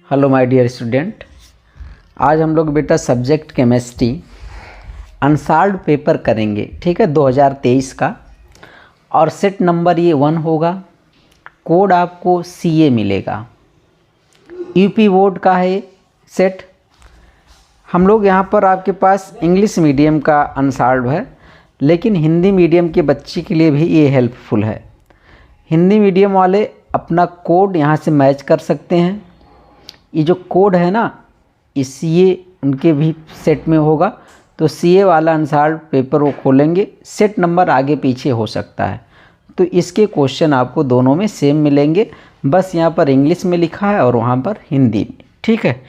Hello my dear student, आज हम लोग बेटा सब्जेक्ट केमिस्ट्री अनसॉल्व्ड पेपर करेंगे। ठीक है, 2023 का, और सेट नंबर ये 1 होगा। कोड आपको CA मिलेगा, यूपी बोर्ड का है सेट। हम लोग यहाँ पर आपके पास इंग्लिश मीडियम का अनसॉल्व्ड है, लेकिन हिंदी मीडियम के बच्चे के लिए भी ये हेल्पफुल है। हिंदी मीडियम वाले अपना कोड यहाँ से मैच कर सकते हैं। ये जो कोड है ना, इस CA उनके भी सेट में होगा, तो CA वाला अनसॉल्व्ड पेपर वो खोलेंगे। सेट नंबर आगे पीछे हो सकता है, तो इसके क्वेश्चन आपको दोनों में सेम मिलेंगे, बस यहाँ पर इंग्लिश में लिखा है और वहाँ पर हिंदी में। ठीक है,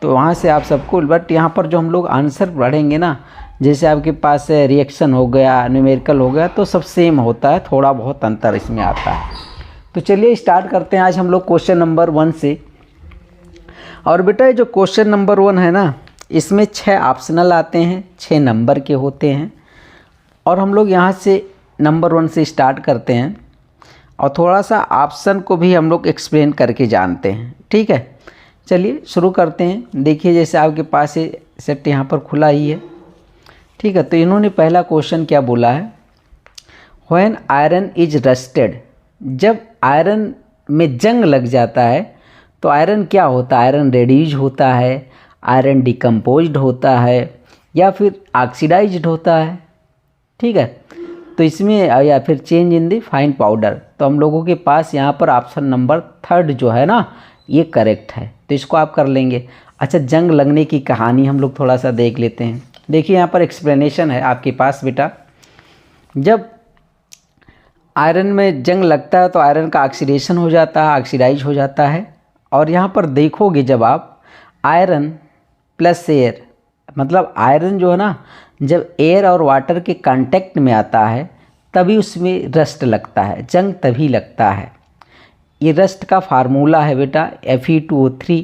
तो वहाँ से आप सबको, बट यहाँ पर जो हम लोग आंसर पढ़ेंगे ना, जैसे आपके पास रिएक्शन हो गया, न्यूमेरिकल हो गया, तो सब सेम होता है, थोड़ा बहुत अंतर इसमें आता है। तो चलिए स्टार्ट करते हैं आज हम लोग क्वेश्चन नंबर 1 से। और बेटा ये जो क्वेश्चन नंबर 1 है ना, इसमें 6 ऑप्शनल आते हैं, 6 नंबर के होते हैं। और हम लोग यहाँ से नंबर 1 से स्टार्ट करते हैं और थोड़ा सा ऑप्शन को भी हम लोग एक्सप्लेन करके जानते हैं। ठीक है, चलिए शुरू करते हैं। देखिए जैसे आपके पास ये सेट यहाँ पर खुला ही है। ठीक है, तो इन्होंने पहला क्वेश्चन क्या बोला है, व्हेन आयरन इज रस्टेड, जब आयरन में जंग लग जाता है तो आयरन क्या होता है, आयरन रेड्यूज होता है, आयरन डिकम्पोज्ड होता है, या फिर ऑक्सीडाइज्ड होता है। ठीक है, तो इसमें या फिर change in the fine powder. तो हम लोगों के पास यहाँ पर ऑप्शन नंबर 3 जो है ना, ये करेक्ट है, तो इसको आप कर लेंगे। अच्छा, जंग लगने की कहानी हम लोग थोड़ा सा देख लेते हैं। देखिए यहाँ पर एक्सप्लेनेशन है आपके पास बेटा, जब आयरन में जंग लगता है तो आयरन का ऑक्सीडेशन हो जाता है, ऑक्सीडाइज हो जाता है। और यहाँ पर देखोगे जब आप आयरन प्लस एयर, मतलब आयरन जो है ना, जब एयर और वाटर के कांटेक्ट में आता है तभी उसमें रस्ट लगता है, जंग तभी लगता है। ये रस्ट का फार्मूला है बेटा Fe2O3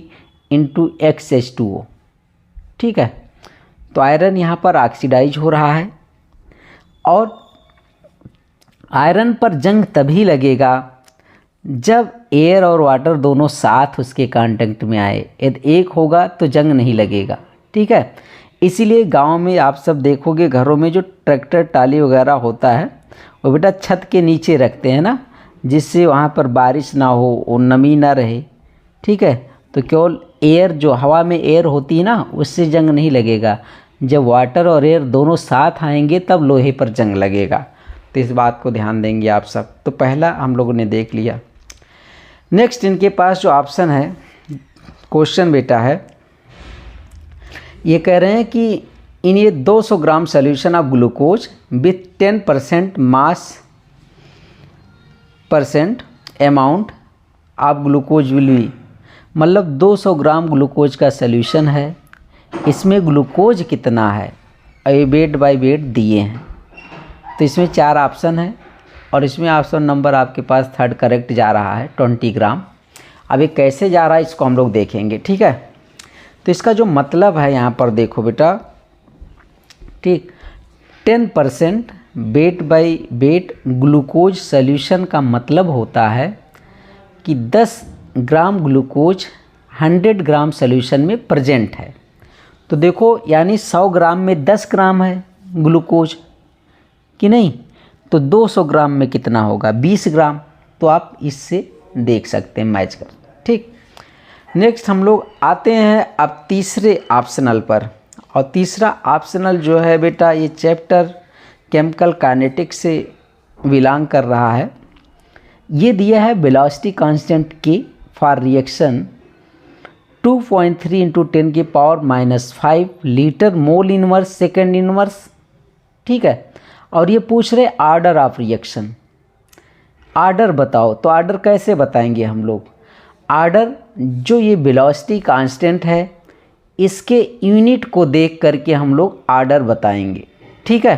× XH2O। ठीक है, तो आयरन यहाँ पर ऑक्सीडाइज हो रहा है, और आयरन पर जंग तभी लगेगा जब एयर और वाटर दोनों साथ उसके कांटेक्ट में आए। यदि एक होगा तो जंग नहीं लगेगा। ठीक है, इसीलिए गांव में आप सब देखोगे घरों में जो ट्रैक्टर टाली वगैरह होता है वो बेटा छत के नीचे रखते हैं ना, जिससे वहाँ पर बारिश ना हो और नमी ना रहे। ठीक है, तो केवल एयर, जो हवा में एयर होती है ना, उससे जंग नहीं लगेगा। जब वाटर और एयर दोनों साथ आएंगे तब लोहे पर जंग लगेगा। तो इस बात को ध्यान देंगे आप सब। तो पहला हम लोगों ने देख लिया। नेक्स्ट इनके पास जो ऑप्शन है, क्वेश्चन बेटा है, ये कह रहे हैं कि इन ये 200 gram solution of glucose with 10% mass percent amount of glucose will be, मतलब 200 ग्राम ग्लूकोज का सोल्यूशन है, इसमें ग्लूकोज कितना है, ये वेट बाय वेट दिए हैं। तो इसमें 4 ऑप्शन है और इसमें ऑप्शन नंबर आपके पास 3rd करेक्ट जा रहा है, 20 ग्राम। अब ये कैसे जा रहा है इसको हम लोग देखेंगे। ठीक है, तो इसका जो मतलब है यहाँ पर देखो बेटा, ठीक, 10% weight by weight glucose solution का मतलब होता है कि 10 ग्राम ग्लूकोज 100 ग्राम सोल्यूशन में प्रेजेंट है। तो देखो यानी 100 ग्राम में 10 ग्राम है ग्लूकोज कि नहीं, तो 200 ग्राम में कितना होगा, 20 ग्राम। तो आप इससे देख सकते हैं, मैच कर। ठीक, नेक्स्ट हम लोग आते हैं अब तीसरे ऑप्शनल पर। और तीसरा ऑप्शनल जो है बेटा, ये चैप्टर केमिकल काइनेटिक्स से बिलोंग कर रहा है। ये दिया है वेलोसिटी कांस्टेंट के for reaction 2.3 × 10⁻⁻5 litre mole inverse second inverse. ठीक है, और ये पूछ रहे आर्डर ऑफ रिएक्शन। आर्डर बताओ, तो आर्डर कैसे बताएंगे हम लोग, आर्डर जो ये वेलोसिटी कांस्टेंट है इसके यूनिट को देख करके हम लोग आर्डर बताएंगे। ठीक है,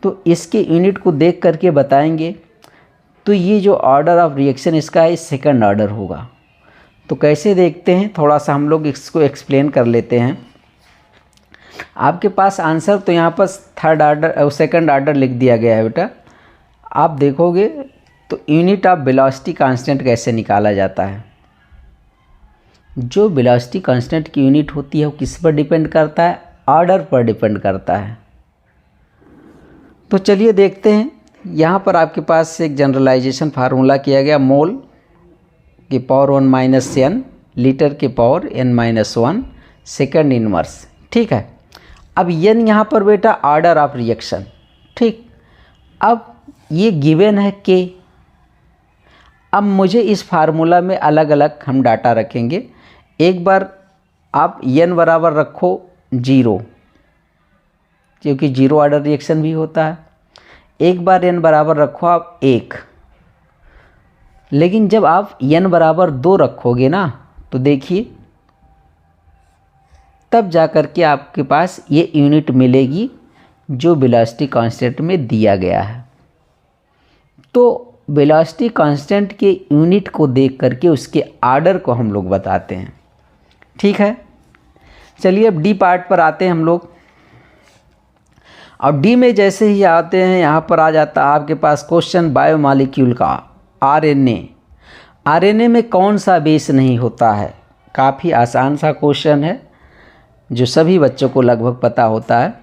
तो इसके यूनिट को देख करके बताएंगे। तो ये जो ऑर्डर ऑफ रिएक्शन इसका है, सेकंड ऑर्डर होगा। तो कैसे देखते हैं, थोड़ा सा हम लोग इसको एक्सप्लेन कर लेते हैं। आपके पास आंसर तो यहाँ पर 3rd ऑर्डर और 2nd ऑर्डर लिख दिया गया है बेटा। आप देखोगे तो यूनिट ऑफ वेलोसिटी कांस्टेंट कैसे निकाला जाता है। जो वेलोसिटी कांस्टेंट की यूनिट होती है वो किस पर डिपेंड करता है? ऑर्डर पर डिपेंड करता है। तो चलिए देखते हैं, यहाँ पर आपके पास एक जनरलाइजेशन फार्मूला किया गया, मोल की पावर 1 - n, लीटर की पावर n-1 सेकंड इनवर्स। ठीक है, अब n यहाँ पर बेटा ऑर्डर ऑफ रिएक्शन। ठीक, अब ये गिवन है k। अब मुझे इस फार्मूला में अलग अलग हम डाटा रखेंगे। एक बार आप n बराबर रखो 0, क्योंकि 0 ऑर्डर रिएक्शन भी होता है। एक बार n बराबर रखो आप 1, लेकिन जब आप n बराबर 2 रखोगे ना, तो देखिए तब जाकर के आपके पास ये यूनिट मिलेगी जो वेलोसिटी कांस्टेंट में दिया गया है। तो वेलोसिटी कांस्टेंट के यूनिट को देख करके उसके ऑर्डर को हम लोग बताते हैं। ठीक है, चलिए अब डी पार्ट पर आते हैं हम लोग। और डी में जैसे ही आते हैं, यहाँ पर आ जाता है आपके पास क्वेश्चन बायोमॉलिक्यूल का, आरएनए। आरएनए में कौन सा बेस नहीं होता है? काफ़ी आसान सा क्वेश्चन है जो सभी बच्चों को लगभग पता होता है।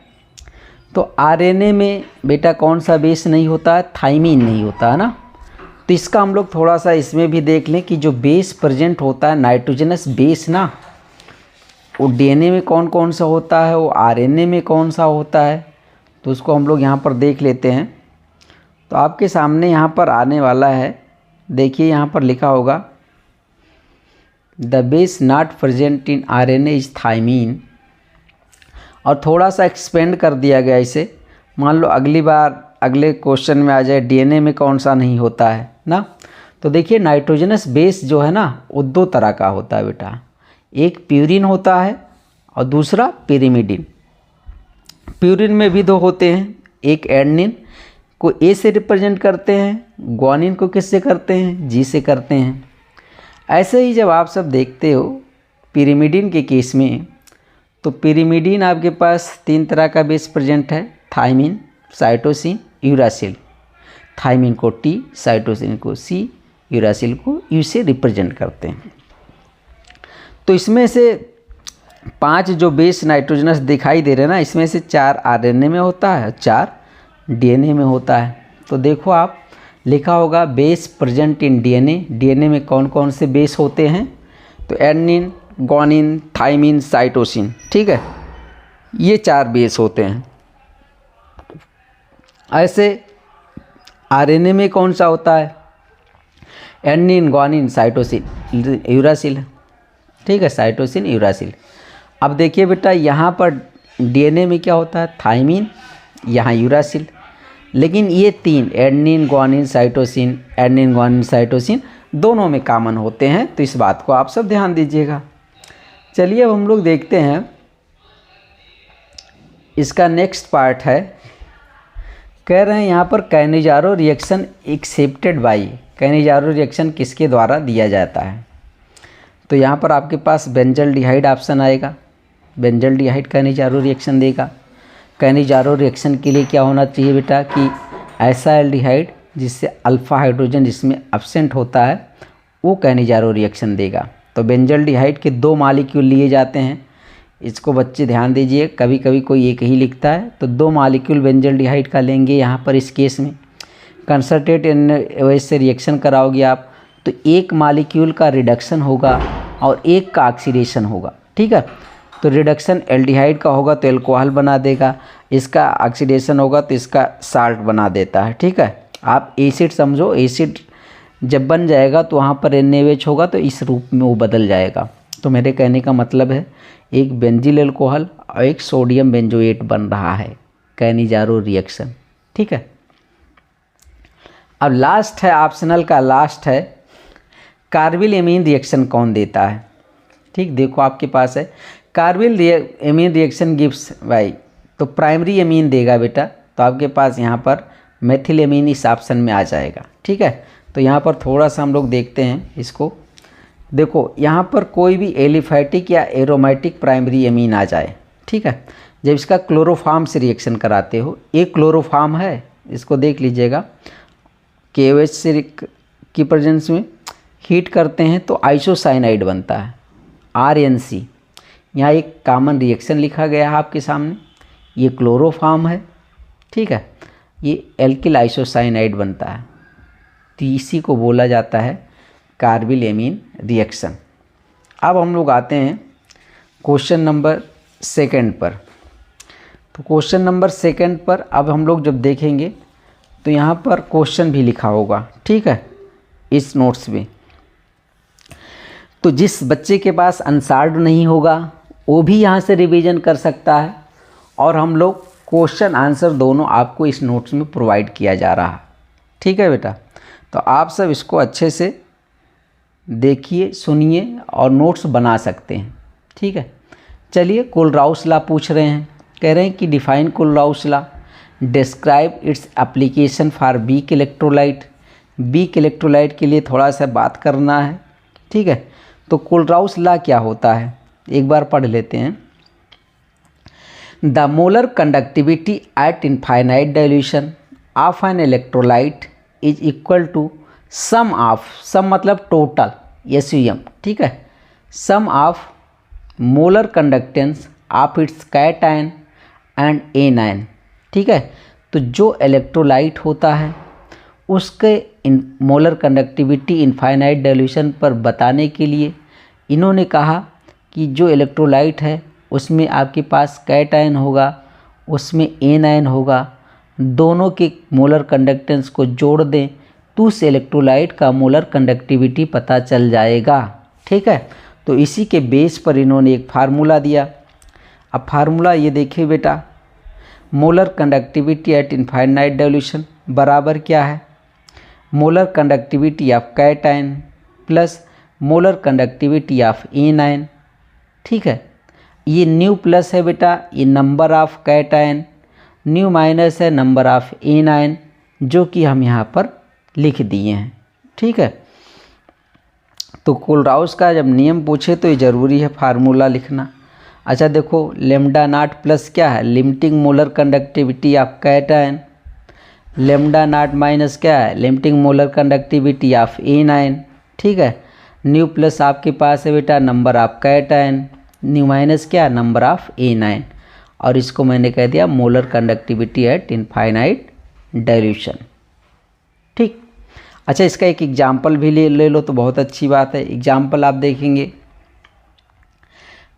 तो आरएनए में बेटा कौन सा बेस नहीं होता है? थाइमीन नहीं होता है ना। तो इसका हम लोग थोड़ा सा इसमें भी देख लें कि जो बेस प्रेजेंट होता है, नाइट्रोजनस बेस ना, वो डीएनए में कौन कौन सा होता है, वो आरएनए में कौन सा होता है। तो उसको हम लोग यहाँ पर देख लेते हैं। तो आपके सामने यहाँ पर आने वाला है, देखिए यहाँ पर लिखा होगा the base not present in RNA is thymine. और थोड़ा सा एक्सपेंड कर दिया गया इसे। मान लो अगली बार अगले क्वेश्चन में आ जाए डीएनए में कौन सा नहीं होता है ना। तो देखिए नाइट्रोजनस बेस जो है ना, वो 2 तरह का होता है बेटा। एक प्यूरिन होता है और दूसरा पिरिमिडिन। प्यूरिन में भी 2 होते हैं, एक एडेनिन को ए से रिप्रेजेंट करते हैं, ग्वानिन को किससे करते हैं? जी से करते हैं। ऐसे ही जब आप सब देखते हो पिरिमिडिन के केस में, तो पिरिमिडिन आपके पास 3 तरह का बेस प्रेजेंट है, थाइमिन, साइटोसिन, यूरासिल। थाइमिन को टी, साइटोसिन को सी, यूरासिल को यू से रिप्रेजेंट करते हैं। तो इसमें से 5 जो बेस नाइट्रोजनस दिखाई दे रहे हैं ना, इसमें से 4 आरएनए में होता है, 4 डीएनए में होता है। तो देखो आप लिखा होगा base present in DNA. DNA में कौन कौन से बेस होते हैं? तो एडेनिन, ग्वानिन, थाइमिन, साइटोसिन। ठीक है, ये 4 बेस होते हैं। ऐसे आरएनए में कौन सा होता है? Adenine, guanine, cytosine, uracil. ठीक है, साइटोसिन, यूरासिल। अब देखिए बेटा यहाँ पर डीएनए में क्या होता है? थाइमिन, यहाँ यूरासिल। लेकिन ये 3 adenine, guanine, cytosine, adenine, guanine, cytosine दोनों में कॉमन होते हैं। तो इस बात को आप सब ध्यान दीजिएगा। चलिए अब हम लोग देखते हैं इसका नेक्स्ट पार्ट है। कह रहे हैं यहाँ पर Cannizzaro reaction accepted by. Cannizzaro reaction किसके द्वारा दिया जाता है? तो यहाँ पर आपके पास बेंजल्डिहाइड ऑप्शन आएगा। बेंजल्डिहाइड कैनिजारो रिएक्शन देगा। कैनिजारो रिएक्शन के लिए क्या होना चाहिए बेटा कि ऐसा एल्डिहाइड जिससे अल्फ़ा हाइड्रोजन जिसमें एब्सेंट होता है, वो कैनिजारो रिएक्शन देगा। तो बेंजल्डिहाइड के 2 मॉलिक्यूल लिए जाते हैं। इसको बच्चे ध्यान दीजिए, कभी कभी कोई एक ही लिखता है। तो 2 मॉलिक्यूल बेंजल्डिहाइड का लेंगे यहाँ पर इस केस में। कंसंट्रेट एनएच से रिएक्शन कराओगे आप, तो 1 मॉलिक्यूल का रिडक्शन होगा और 1 का ऑक्सीडेशन होगा। ठीक है, तो रिडक्शन एल्डिहाइड का होगा तो एल्कोहल बना देगा, इसका ऑक्सीडेशन होगा तो इसका साल्ट बना देता है। ठीक है, आप एसिड समझो, एसिड जब बन जाएगा तो वहाँ पर NaOH होगा तो इस रूप में वो बदल जाएगा। तो मेरे कहने का मतलब है एक बेंजिल एल्कोहल और एक सोडियम बेंजोएट बन रहा है, कैनिजारो रिएक्शन। ठीक है, अब लास्ट है ऑप्शनल का, लास्ट है कार्बिल एमीन रिएक्शन कौन देता है? ठीक, देखो आपके पास है carbylamine reaction gives by, तो प्राइमरी एमीन देगा बेटा। तो आपके पास यहाँ पर मेथिल एमीन इस ऑप्शन में आ जाएगा। ठीक है, तो यहाँ पर थोड़ा सा हम लोग देखते हैं इसको। देखो यहाँ पर कोई भी एलिफैटिक या एरोमेटिक प्राइमरी एमीन आ जाए, ठीक है, जब इसका क्लोरोफॉर्म से रिएक्शन कराते हो, एक क्लोरोफॉर्म है, इसको देख लीजिएगा, KOH से की प्रेजेंस में हीट करते हैं तो आइसोसाइनाइड बनता है। RNC। यहाँ एक कॉमन रिएक्शन लिखा गया है आपके सामने, ये क्लोरोफॉर्म है, ठीक है, ये एल्किल आइसोसाइनाइड बनता है, तो इसी को बोला जाता है कार्बिल एमीन रिएक्शन। अब हम लोग आते हैं क्वेश्चन नंबर 2 पर। तो क्वेश्चन नंबर 2 पर अब हम लोग जब देखेंगे तो यहाँ पर क्वेश्चन भी लिखा होगा, ठीक है, इस नोट्स में। तो जिस बच्चे के पास अनसॉल्व्ड नहीं होगा वो भी यहाँ से रिवीजन कर सकता है, और हम लोग क्वेश्चन आंसर दोनों आपको इस नोट्स में प्रोवाइड किया जा रहा है, ठीक है बेटा। तो आप सब इसको अच्छे से देखिए, सुनिए और नोट्स बना सकते हैं, ठीक है। चलिए, कोलराउस लॉ पूछ रहे हैं, कह रहे हैं कि define Kohlrausch law, describe its application for week electrolyte. Weak electrolyte के लिए थोड़ा सा बात करना है, ठीक है। तो कोलराउस लॉ क्या होता है एक बार पढ़ लेते हैं। The molar conductivity at infinite dilution of an electrolyte is equal to sum of, sum मतलब टोटल, SUM, ठीक है, sum of molar conductance of its cation and anion, ठीक है। तो जो इलेक्ट्रोलाइट होता है उसके मोलर कंडक्टिविटी इनफाइनाइट डाइल्यूशन पर बताने के लिए इन्होंने कहा कि जो इलेक्ट्रोलाइट है उसमें आपके पास कैटायन होगा, उसमें एनायन होगा, दोनों के मोलर कंडक्टेंस को जोड़ दें तो उस इलेक्ट्रोलाइट का मोलर कंडक्टिविटी पता चल जाएगा, ठीक है। तो इसी के बेस पर इन्होंने एक फार्मूला दिया। अब फार्मूला ये देखिए बेटा, molar conductivity at infinite dilution बराबर क्या है, molar conductivity of cation plus molar conductivity of anion, ठीक है। ये न्यू प्लस है बेटा, ये number of cation, new minus है नंबर ऑफ एनायन, जो कि हम यहाँ पर लिख दिए हैं, ठीक है। तो कोलराउस का जब नियम पूछे तो ये ज़रूरी है फार्मूला लिखना। अच्छा देखो, लेमडा नॉट प्लस क्या है, limiting molar conductivity of cation, lambda naught minus क्या है, limiting molar conductivity of anion, ठीक है। न्यू प्लस आपके पास है बेटा number of cation, new minus क्या, नंबर ऑफ एनायन, और इसको मैंने कह दिया molar conductivity at infinite dilution, ठीक। अच्छा, इसका एक एग्जाम्पल भी ले लो तो बहुत अच्छी बात है। एग्जाम्पल आप देखेंगे,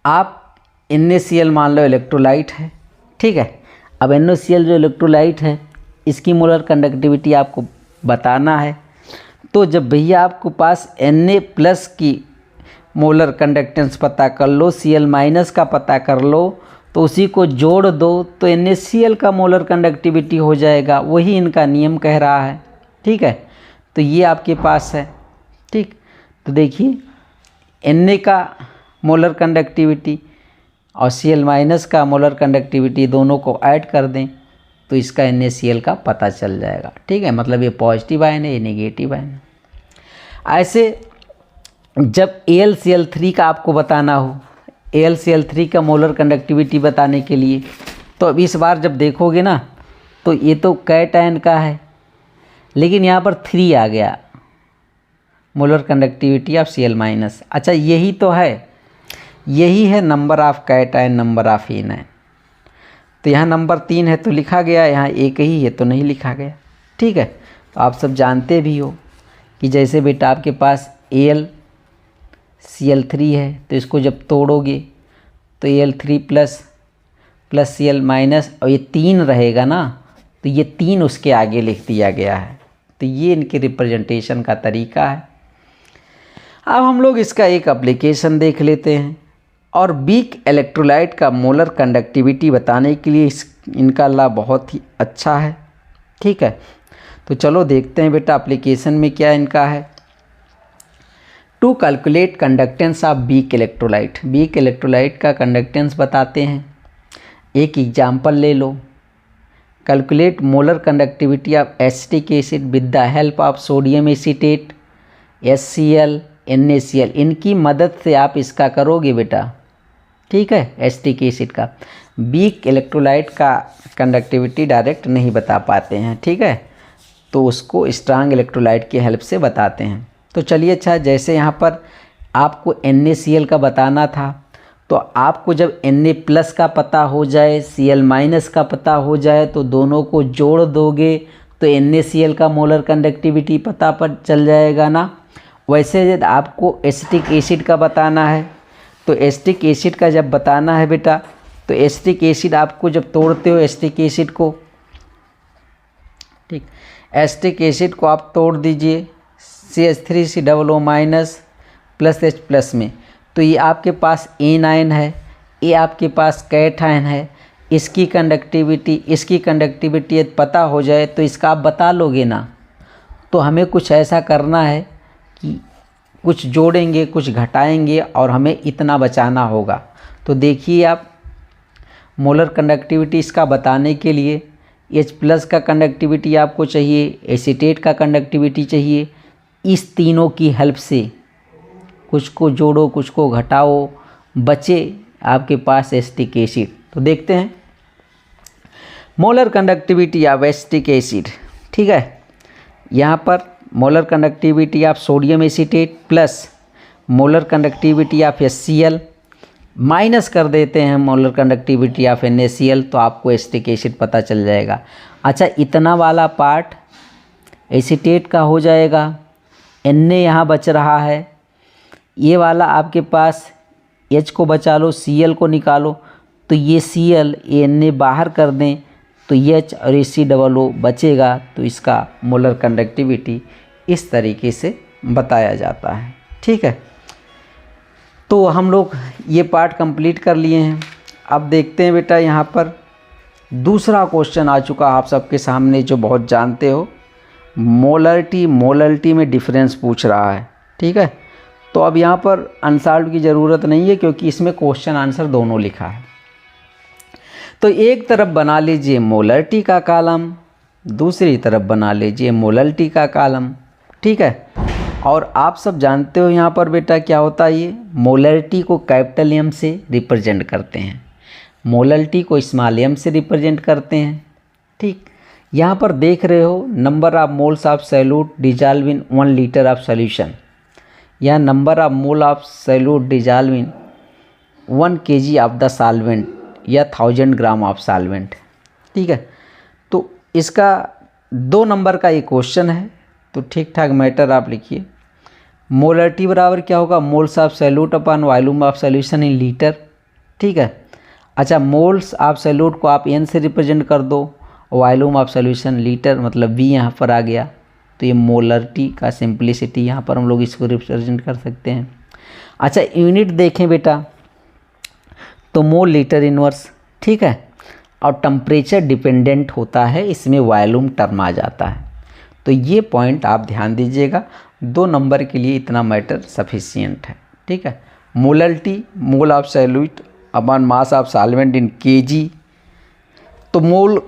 आप NaCl मान लो इलेक्ट्रोलाइट है, ठीक है। अब NaCl जो इलेक्ट्रोलाइट है इसकी मोलर कंडक्टिविटी आपको बताना है, तो जब भैया आपको पास Na+ की मोलर कंडक्टेंस पता कर लो, Cl- का पता कर लो, तो उसी को जोड़ दो तो NaCl का मोलर कंडक्टिविटी हो जाएगा, वही इनका नियम कह रहा है, ठीक है। तो ये आपके पास है, ठीक। तो देखिए Na का मोलर कंडक्टिविटी और Cl- का मोलर कंडक्टिविटी दोनों को ऐड कर दें तो इसका NaCl का पता चल जाएगा, ठीक है। मतलब ये पॉजिटिव आयन है, ये नेगेटिव आयन है। ऐसे जब AlCl3 का आपको बताना हो, AlCl3 का मोलर कंडक्टिविटी बताने के लिए, तो अब इस बार जब देखोगे ना तो ये तो कैटायन का है, लेकिन यहाँ पर 3 आ गया मोलर कंडक्टिविटी ऑफ Cl-। अच्छा, यही तो है, यही है number of cation, number of anion. तो यहाँ नंबर 3 है तो लिखा गया, यहाँ एक ही है तो नहीं लिखा गया, ठीक है। तो आप सब जानते भी हो कि जैसे बेटा आपके पास AlCl3 है तो इसको जब तोड़ोगे तो Al3 प्लस Cl- और ये 3 रहेगा ना, तो ये 3 उसके आगे लिख दिया गया है। तो ये इनके रिप्रेजेंटेशन का तरीका है। अब हम लोग इसका एक एप्लीकेशन देख लेते हैं, और वीक इलेक्ट्रोलाइट का मोलर कंडक्टिविटी बताने के लिए इनका लॉ बहुत ही अच्छा है, ठीक है। तो चलो देखते हैं बेटा एप्लीकेशन में क्या इनका है। To calculate conductance of weak electrolyte, weak electrolyte का कंडक्टेंस बताते हैं। एक एग्जाम्पल ले लो, calculate molar conductivity of acetic acid with the help of sodium acetate, HCl, NaCl, इनकी मदद से आप इसका करोगे बेटा, ठीक है। एसिटिक एसिड का वीक इलेक्ट्रोलाइट का कंडक्टिविटी डायरेक्ट नहीं बता पाते हैं, ठीक है, तो उसको स्ट्रांग इलेक्ट्रोलाइट की हेल्प से बताते हैं। तो चलिए, अच्छा जैसे यहाँ पर आपको NaCl का बताना था, तो आपको जब Na+ का पता हो जाए, Cl- का पता हो जाए, तो दोनों को जोड़ दोगे तो NaCl का मोलर कंडक्टिविटी पता पर चल जाएगा ना। वैसे यदि आपको एसिटिक एसिड का बताना है, तो एसिटिक एसिड का जब बताना है बेटा, तो एसिटिक एसिड आपको जब तोड़ते हो एसिटिक एसिड को, ठीक, एसिटिक एसिड को आप तोड़ दीजिए CH3COO- प्लस H+ में, तो ये आपके पास एनायन है, ये आपके पास कैटायन है। इसकी कंडक्टिविटी यदि पता हो जाए तो इसका आप बता लोगे ना। तो हमें कुछ ऐसा करना है कि कुछ जोड़ेंगे, कुछ घटाएंगे और हमें इतना बचाना होगा। तो देखिए आप, मोलर कंडक्टिविटी इसका बताने के लिए H+ का कंडक्टिविटी आपको चाहिए, एसीटेट का कंडक्टिविटी चाहिए। इस तीनों की हेल्प से कुछ को जोड़ो, कुछ को घटाओ, बचे आपके पास एसिटिक एसिड। तो देखते हैं molar conductivity of acetic acid, ठीक है। यहाँ पर molar conductivity of sodium acetate plus molar conductivity of HCl minus कर देते हैं मोलर कंडक्टिविटी ऑफ NaCl, तो आपको एसिटिक एसिड पता चल जाएगा। अच्छा, इतना वाला पार्ट एसीटेट का हो जाएगा, Na यहाँ बच रहा है, ये वाला आपके पास H को बचा लो, Cl को निकालो, तो ये Cl ये Na बाहर कर दें तो H और COO बचेगा। तो इसका मोलर कंडक्टिविटी इस तरीके से बताया जाता है, ठीक है। तो हम लोग ये पार्ट कंप्लीट कर लिए हैं। अब देखते हैं बेटा, यहाँ पर दूसरा क्वेश्चन आ चुका आप सबके सामने जो बहुत जानते हो, मोलरिटी में डिफरेंस पूछ रहा है, ठीक है। तो अब यहाँ पर अनसॉल्व की ज़रूरत नहीं है क्योंकि इसमें क्वेश्चन आंसर दोनों लिखा है। तो एक तरफ बना लीजिए मोलरिटी का कॉलम, दूसरी तरफ बना लीजिए मोलरिटी का कॉलम, ठीक है। और आप सब जानते हो यहाँ पर बेटा क्या होता है, ये मोलरिटी को कैपिटल M से रिप्रेजेंट करते हैं, मोलरिटी को स्मॉल m से रिप्रेजेंट करते हैं, ठीक। यहाँ पर देख रहे हो number of moles of solute dissolve in 1 litre of solution, या number of mole of solute dissolve in 1 kg of the solvent या 1000 ग्राम ऑफ सॉल्वेंट, ठीक है। तो इसका 2 नंबर का ये क्वेश्चन है, तो ठीक ठाक मैटर आप लिखिए। मोलरिटी बराबर क्या होगा, moles of solute upon volume of solution in litre, ठीक है। अच्छा, मोल्स ऑफ सॉल्यूट को आप N से रिप्रेजेंट कर दो, वॉल्यूम ऑफ सॉल्यूशन लीटर मतलब V यहाँ पर आ गया, तो ये मोलरिटी का सिंप्लिसिटी यहाँ पर हम लोग इसको रिप्रेजेंट कर सकते हैं। अच्छा, यूनिट देखें बेटा, तो मोल लीटर इनवर्स, ठीक है। और टेम्परेचर डिपेंडेंट होता है, इसमें वॉल्यूम टर्म आ जाता है। तो ये पॉइंट आप ध्यान दीजिएगा, 2 नंबर के लिए इतना मैटर सफिशिएंट है, ठीक है। Molarity mole of solute upon mass of solvent in kg, तो मोल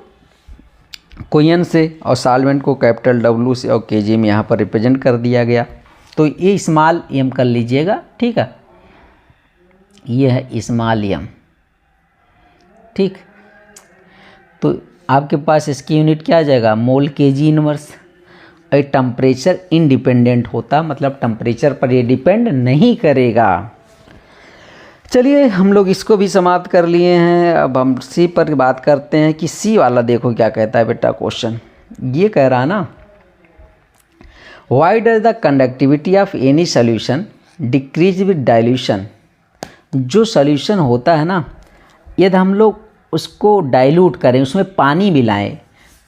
को N से और सॉल्वेंट को कैपिटल W से और kg में यहाँ पर रिप्रेजेंट कर दिया गया। तो ये स्मॉल m कर लीजिएगा, ठीक है, ये है स्मॉल m, ठीक। तो आपके पास इसकी यूनिट क्या आ जाएगा, मोल kg इनवर्स। और टेम्परेचर इंडिपेंडेंट होता, मतलब टेम्परेचर पर ये डिपेंड नहीं करेगा। चलिए हम लोग इसको भी समाप्त कर लिए हैं। अब हम सी पर बात करते हैं कि सी वाला देखो क्या कहता है बेटा क्वेश्चन। ये कह रहा ना, why does the conductivity of any solution decrease with dilution. जो सोल्यूशन होता है ना, यदि हम लोग उसको डाइल्यूट करें, उसमें पानी मिलाएं,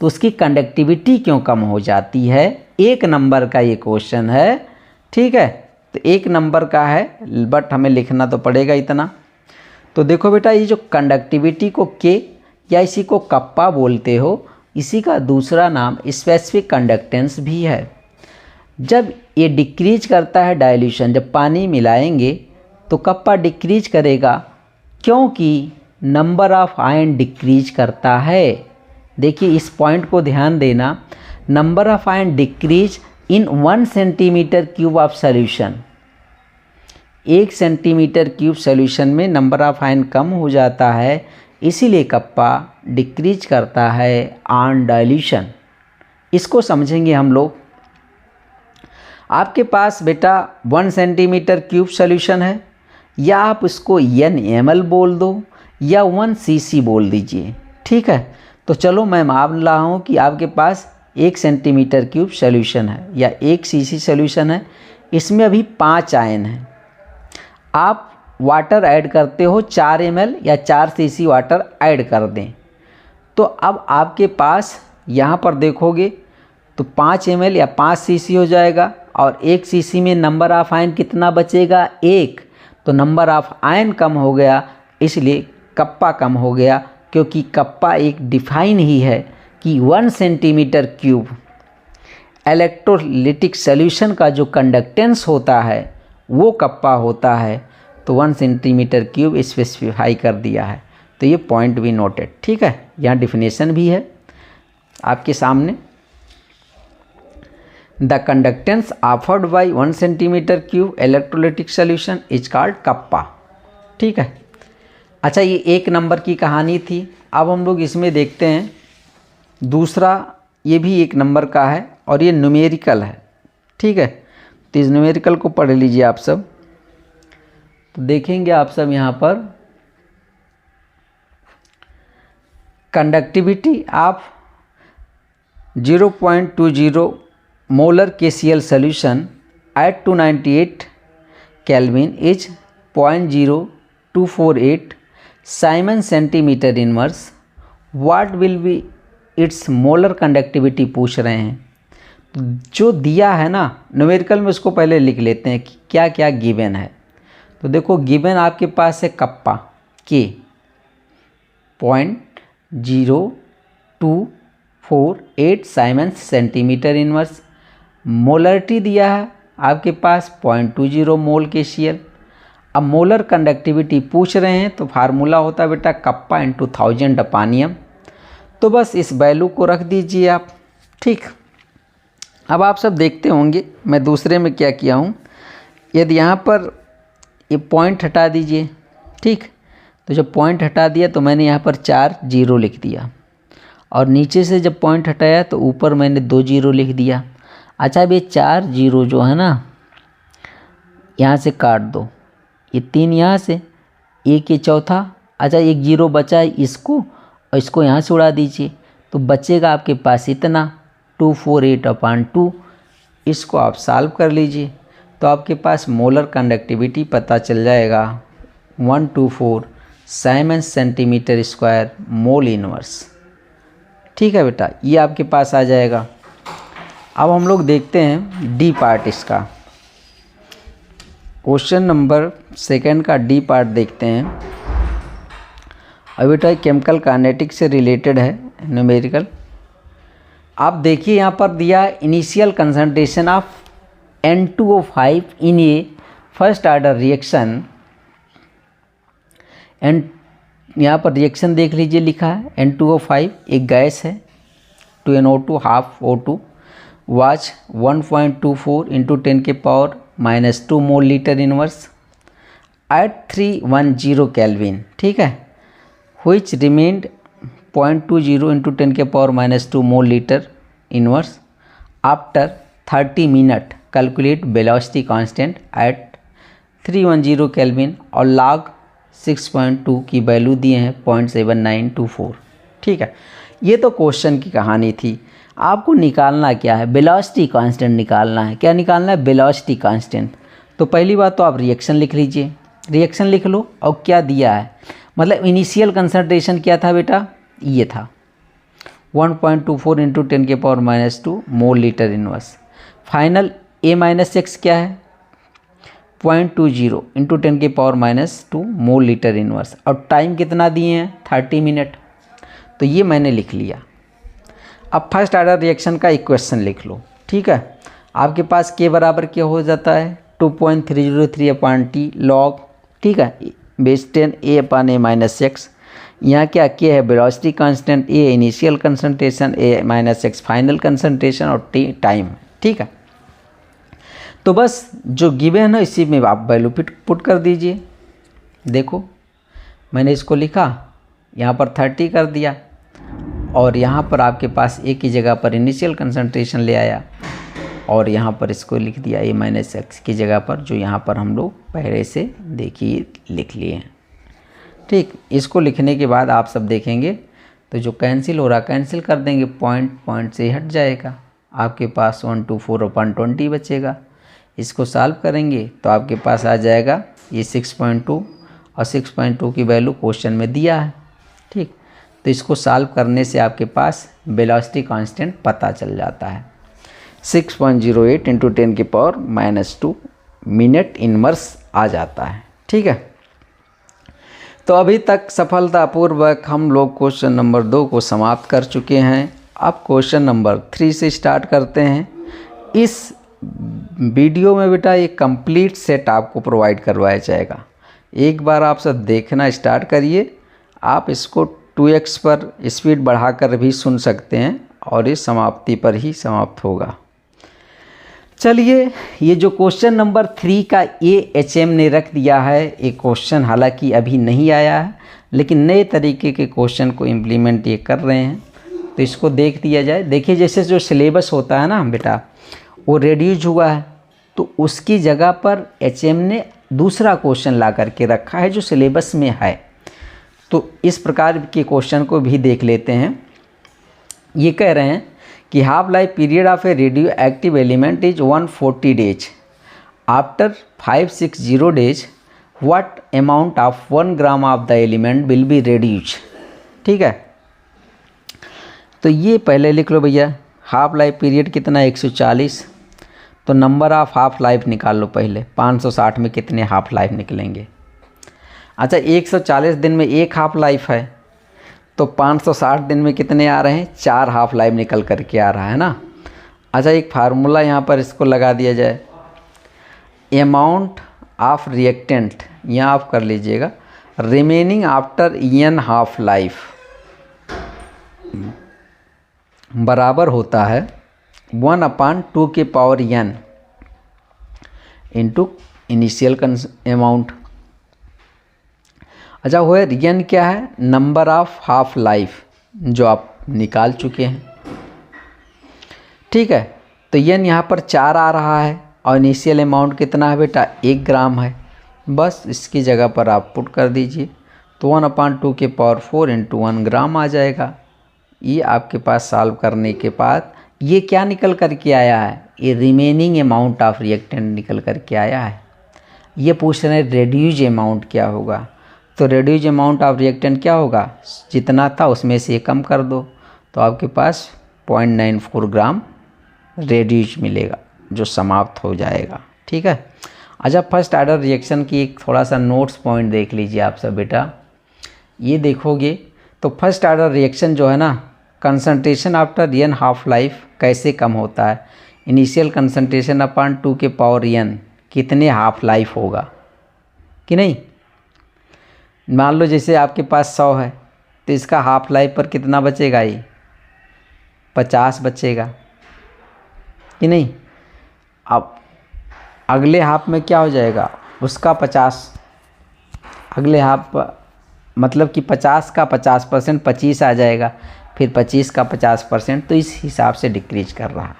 तो उसकी कंडक्टिविटी क्यों कम हो जाती है। 1 नंबर का ये क्वेश्चन है, ठीक है। तो 1 नंबर का है, बट हमें लिखना तो पड़ेगा इतना। तो देखो बेटा, ये जो कंडक्टिविटी को के या इसी को कप्पा बोलते हो, इसी का दूसरा नाम स्पेसिफिक कंडक्टेंस भी है। जब ये डिक्रीज करता है डाइल्यूशन, जब पानी मिलाएंगे तो कप्पा डिक्रीज करेगा, क्योंकि नंबर ऑफ आयन डिक्रीज करता है। देखिए इस पॉइंट को ध्यान देना, number of ion decrease in 1 centimetre cube of solution. 1 centimetre cube solution में नंबर ऑफ आयन कम हो जाता है, इसीलिए कप्पा डिक्रीज करता है ऑन डाइल्यूशन। इसको समझेंगे हम लोग। आपके पास बेटा 1 सेंटीमीटर क्यूब सोल्यूशन है, या आप उसको NmL बोल दो या 1 cc बोल दीजिए, ठीक है। तो चलो मैं मान रहा हूँ कि आपके पास 1 सेंटीमीटर क्यूब सोल्यूशन है या 1 cc सोल्यूशन है, इसमें अभी 5 आयन हैं। आप वाटर ऐड करते हो 4 ml या 4 cc वाटर ऐड कर दें, तो अब आपके पास यहाँ पर देखोगे तो 5 ml या 5 cc हो जाएगा, और 1 cc में नंबर ऑफ आयन कितना बचेगा, 1। तो नंबर ऑफ आयन कम हो गया, इसलिए कप्पा कम हो गया, क्योंकि कप्पा एक डिफाइन ही है कि 1 सेंटीमीटर क्यूब इलेक्ट्रोलिटिक सॉल्यूशन का जो कंडक्टेंस होता है वो कप्पा होता है। तो 1 सेंटीमीटर क्यूब स्पेसिफाई कर दिया है, तो ये पॉइंट भी नोटेड, ठीक है। यहाँ डिफिनेशन भी है आपके सामने। The conductance offered by 1 centimetre cube electrolytic solution is called kappa, ठीक है। अच्छा, ये 1 नंबर की कहानी थी। अब हम लोग इसमें देखते हैं दूसरा, ये भी 1 नंबर का है और ये न्यूमेरिकल है, ठीक है। तो इस न्यूमेरिकल को पढ़ लीजिए आप सब। तो देखेंगे आप सब यहाँ पर conductivity of 0.20 molar KCl solution at 298 Kelvin is 0.0248 Simon centimeter inverse. What will be its molar conductivity पूछ रहे हैं। जो दिया है ना न्यूमेरिकल में, उसको पहले लिख लेते हैं कि क्या क्या गिवन है। तो देखो गिवन आपके पास है कप्पा के 0.0248 साइमन सेंटीमीटर इनवर्स। मोलरिटी दिया है आपके पास 0.20 मोल KCl। अब मोलर कंडक्टिविटी पूछ रहे हैं, तो फार्मूला होता है बेटा कप्पा इंटू 1000 अपानियम। तो बस इस वैल्यू को रख दीजिए आप, ठीक। अब आप सब देखते होंगे मैं दूसरे में क्या किया हूँ। यदि यहाँ पर ये पॉइंट हटा दीजिए, ठीक। तो जब पॉइंट हटा दिया तो मैंने यहाँ पर 4 0 लिख दिया, और नीचे से जब पॉइंट हटाया तो ऊपर मैंने 2 0 लिख दिया। अच्छा, अब ये 4 0 जो है ना, यहाँ से काट दो, ये 3 यहाँ से, 1 ये चौथा। अच्छा, 1 0 बचा है, इसको और इसको यहाँ से उड़ा दीजिए, तो बचेगा आपके पास इतना 248/2। इसको आप सॉल्व कर लीजिए, तो आपके पास मोलर कंडक्टिविटी पता चल जाएगा 124 Simon centimetre square mole inverse, ठीक है बेटा। ये आपके पास आ जाएगा। अब हम लोग देखते हैं डी पार्ट इसका। क्वेश्चन नंबर 2 का डी पार्ट देखते हैं। अब बेटा केमिकल काइनेटिक्स से रिलेटेड है न्यूमेरिकल। आप देखिए यहाँ पर दिया initial concentration of N2O5 in A first order reaction. And यहाँ पर रिएक्शन देख लीजिए, लिखा है N2O5 एक गैस है, 2NO2 half O2 was 1.24 into 10⁻⁻² mole litre inverse at 310 kelvin, ठीक है। Which remained 0.20 into 10⁻⁻² mole litre inverse after 30 minute. Calculate velocity constant at 310 kelvin, और log 6.2 की वैल्यू दिए हैं 0.7924, ठीक है। ये तो क्वेश्चन की कहानी थी। आपको निकालना क्या है, वेलोसिटी कांस्टेंट निकालना है। क्या निकालना है, वेलोसिटी कांस्टेंट। तो पहली बात तो आप रिएक्शन लिख लीजिए, रिएक्शन लिख लो, और क्या दिया है, मतलब इनिशियल कंसंट्रेशन क्या था बेटा, ये था 1.24 into 10⁻⁻² mole litre inverse. Final A-X क्या है, 0.20 इंटू 10⁻⁻² मोल लीटर इनवर्स, और टाइम कितना दिए हैं 30 मिनट। तो ये मैंने लिख लिया। अब फर्स्ट ऑर्डर रिएक्शन का इक्वेशन लिख लो, ठीक है। आपके पास के बराबर क्या हो जाता है, 2.303/T log, ठीक है, बेस 10 A/A-X। यहाँ क्या के है, velocity constant, A initial concentration, A-X final concentration, और T टाइम, ठीक है। तो बस जो गिवन है इसी में आप वैल्यू पुट कर दीजिए। देखो मैंने इसको लिखा, यहाँ पर 30 कर दिया, और यहाँ पर आपके पास एक ही जगह पर इनिशियल कंसंट्रेशन ले आया, और यहाँ पर इसको लिख दिया a माइनस एक्स की जगह पर, जो यहाँ पर हम लोग पहले से देखिए लिख लिए हैं। ठीक, इसको लिखने के बाद आप सब देखेंगे तो जो कैंसिल हो रहा कैंसिल कर देंगे, पॉइंट से हट जाएगा, आपके पास 124/20 बचेगा। इसको सॉल्व करेंगे तो आपके पास आ जाएगा ये 6.2 और 6.2 की वैल्यू क्वेश्चन में दिया है। ठीक, तो इसको सॉल्व करने से आपके पास वेलोसिटी कांस्टेंट पता चल जाता है। 6.08 × 10⁻⁻2 मिनट इनवर्स आ जाता है। ठीक है, तो अभी तक सफलतापूर्वक हम लोग क्वेश्चन नंबर 2 को समाप्त कर चुके हैं। अब क्वेश्चन नंबर 3 से स्टार्ट करते हैं। इस वीडियो में बेटा एक कंप्लीट सेट आपको प्रोवाइड करवाया जाएगा। एक बार आप सब देखना स्टार्ट करिए। आप इसको 2x पर स्पीड बढ़ाकर भी सुन सकते हैं और ये समाप्ति पर ही समाप्त होगा। चलिए, ये जो क्वेश्चन नंबर 3 का HM ने रख दिया है, ये क्वेश्चन हालांकि अभी नहीं आया है, लेकिन नए तरीके के क्वेश्चन को इम्प्लीमेंट ये कर रहे हैं, तो इसको देख दिया जाए। देखिए, जैसे जो सिलेबस होता है ना बेटा, वो रिड्यूज हुआ है, तो उसकी जगह पर HM ने दूसरा क्वेश्चन ला करके रखा है जो सिलेबस में है। तो इस प्रकार के क्वेश्चन को भी देख लेते हैं। ये कह रहे हैं कि half life period of a radioactive element is 140 days. After 560 days what amount of 1 gram of the element will be reduce. ठीक है, तो ये पहले लिख लो भैया। हाफ लाइफ पीरियड कितना, 140। तो नंबर ऑफ हाफ लाइफ निकाल लो पहले। 560 में कितने हाफ लाइफ निकलेंगे? अच्छा, 140 दिन में एक हाफ लाइफ है, तो 560 दिन में कितने आ रहे हैं? 4 हाफ लाइफ निकल करके आ रहा है ना। अच्छा, एक फार्मूला यहाँ पर इसको लगा दिया जाए। अमाउंट ऑफ रिएक्टेंट, यहाँ आप कर लीजिएगा, remaining after n half life बराबर होता है 1/2 के power n into initial amount. अच्छा, वो n क्या है? नंबर ऑफ हाफ लाइफ जो आप निकाल चुके हैं। ठीक है, तो n यहाँ पर 4 आ रहा है और इनिशियल अमाउंट कितना है बेटा? 1 ग्राम है। बस इसकी जगह पर आप पुट कर दीजिए, तो 1/2 के पावर 4 इंटू 1 ग्राम आ जाएगा। ये आपके पास सॉल्व करने के बाद ये क्या निकल कर के आया है? ये रिमेनिंग अमाउंट ऑफ रिएक्टेंट निकल कर के आया है। ये पूछ रहे हैं रेड्यूज अमाउंट क्या होगा, तो रेड्यूज अमाउंट ऑफ रिएक्टेंट क्या होगा? जितना था उसमें से कम कर दो, तो आपके पास 0.94 ग्राम रेड्यूज मिलेगा, जो समाप्त हो जाएगा। ठीक है, अच्छा, फर्स्ट आर्डर रिएक्शन की एक थोड़ा सा नोट्स पॉइंट देख लीजिए आप सब बेटा। ये देखोगे तो फर्स्ट आर्डर रिएक्शन जो है ना, concentration after n half life कैसे कम होता है? इनिशियल कंसंट्रेशन अपॉन 2 के पावर n कितने हाफ लाइफ होगा कि नहीं? मान लो जैसे आपके पास 100 है, तो इसका हाफ लाइफ पर कितना बचेगा? ये 50 बचेगा कि नहीं? अब अगले हाफ में क्या हो जाएगा? उसका 50, अगले हाफ मतलब कि 50 का 50% 25 आ जाएगा, फिर 25 का 50%, तो इस हिसाब से डिक्रीज कर रहा है।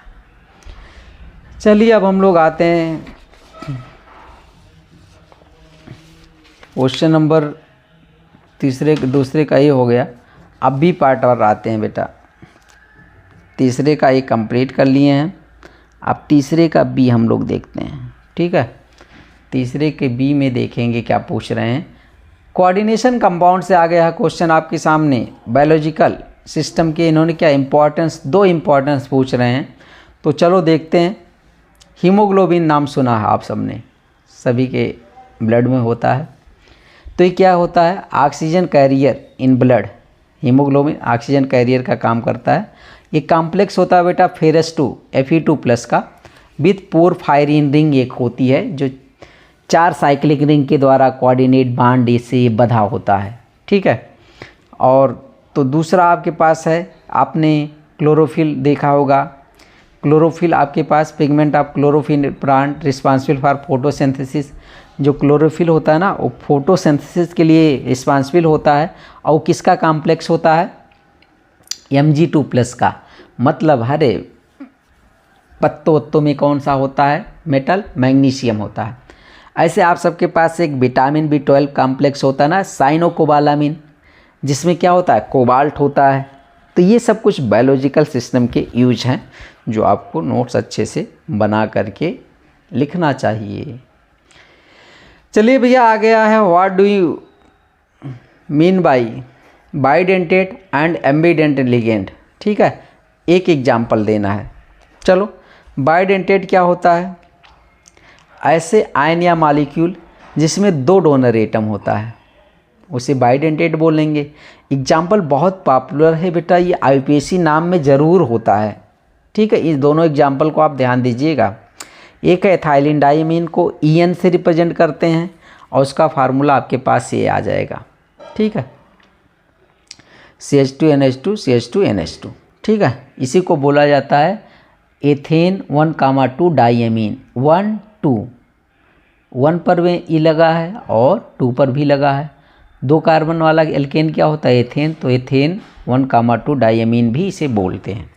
चलिए, अब हम लोग आते हैं क्वेश्चन नंबर दूसरे का ये हो गया। अब भी पार्ट और आते हैं बेटा। तीसरे का ये कंप्लीट कर लिए हैं, अब तीसरे का बी हम लोग देखते हैं। ठीक है, तीसरे के बी में देखेंगे क्या पूछ रहे हैं। कोऑर्डिनेशन कंपाउंड से आ गया है क्वेश्चन आपके सामने। बायोलॉजिकल सिस्टम के इन्होंने क्या इम्पोर्टेंस, 2 इम्पोर्टेंस पूछ रहे हैं, तो चलो देखते हैं। हीमोग्लोबिन नाम सुना है आप सबने, सभी के ब्लड में होता है। तो ये क्या होता है? Oxygen carrier in blood. Haemoglobin oxygen carrier का काम करता है। ये कॉम्प्लेक्स होता है बेटा फेरस 2 Fe2+ का, विथ पोरफायरिन रिंग एक होती है, जो 4 साइक्लिक रिंग के द्वारा कोऑर्डिनेट बॉन्ड से बधा होता है। ठीक है, और तो दूसरा आपके पास है, आपने क्लोरोफिल देखा होगा। क्लोरोफिल आपके पास pigment of chlorophyll plant responsible for photosynthesis. जो क्लोरोफिल होता है ना, वो फोटोसिंथेसिस के लिए रिस्पॉन्सिबल होता है, और किसका कॉम्प्लेक्स होता है? Mg2+ का। मतलब हरे पत्तों वत्तों में कौन सा होता है मेटल, मैग्नीशियम होता है। ऐसे आप सबके पास एक विटामिन B12 कॉम्प्लेक्स होता है ना, साइनोकोबालामिन, जिसमें क्या होता है कोबाल्ट होता है। तो ये सब कुछ बायोलॉजिकल सिस्टम के यूज हैं जो आपको नोट्स अच्छे से बना करके लिखना चाहिए। चलिए भैया आ गया है what do you mean by bidentate and ambient ligand. ठीक है, एक एग्जाम्पल देना है। चलो, बाइडेंटेट क्या होता है, ऐसे आयन या मॉलिक्यूल जिसमें 2 डोनर एटम होता है उसे बाइडेंटेट बोलेंगे। एग्जाम्पल बहुत पॉपुलर है बेटा, ये IUPAC नाम में ज़रूर होता है। ठीक है, इस दोनों एग्जाम्पल को आप ध्यान दीजिएगा। एक है एथाइलिन डाइमीन को EN से रिप्रेजेंट करते हैं और उसका फार्मूला आपके पास ये आ जाएगा। ठीक है, CH2NH2 CH2NH2। ठीक है, इसी को बोला जाता है एथेन 1,2 डाइएमीन। 1 2 1 पर में E लगा है और 2 पर भी लगा है। 2 कार्बन वाला एल्केन क्या होता है एथेन, तो एथेन 1,2 डाइएमीन भी इसे बोलते हैं।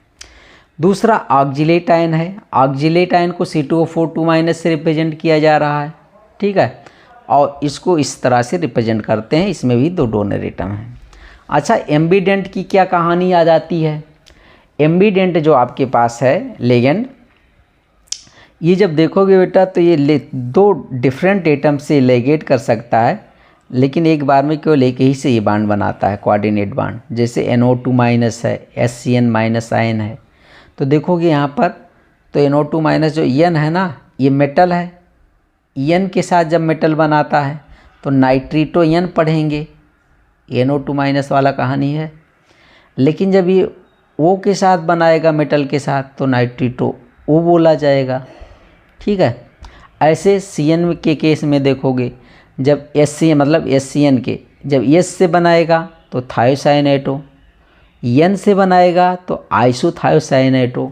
दूसरा ऑक्जिलेट आयन है, ऑक्जिलेट आयन को C2O4 से रिप्रेजेंट किया जा रहा है। ठीक है, और इसको इस तरह से रिप्रेजेंट करते हैं, इसमें भी 2 डोनर एटम हैं। अच्छा, एम्बिडेंट की क्या कहानी आ जाती है। एम्बिडेंट जो आपके पास है लिगेंड, ये जब देखोगे बेटा तो ये 2 डिफरेंट एटम से लिगेट कर सकता है, लेकिन एक बार में केवल एक ही से ये बांड बनाता है, कोऑर्डिनेट बांड। जैसे NO2- है, SCN- आयन है, तो देखोगे यहाँ पर तो NO2- जो EN है ना, ये मेटल है। EN के साथ जब मेटल बनाता है तो नाइट्रिटो EN पढ़ेंगे, NO2- वाला कहानी है। लेकिन जब ये O के साथ बनाएगा मेटल के साथ तो नाइट्रिटो O बोला जाएगा। ठीक है, ऐसे CN के केस में देखोगे जब SCN मतलब SCN के जब S से बनाएगा तो थायोसाइनेटो, N से बनाएगा तो आइसोथायोसाइनेटो।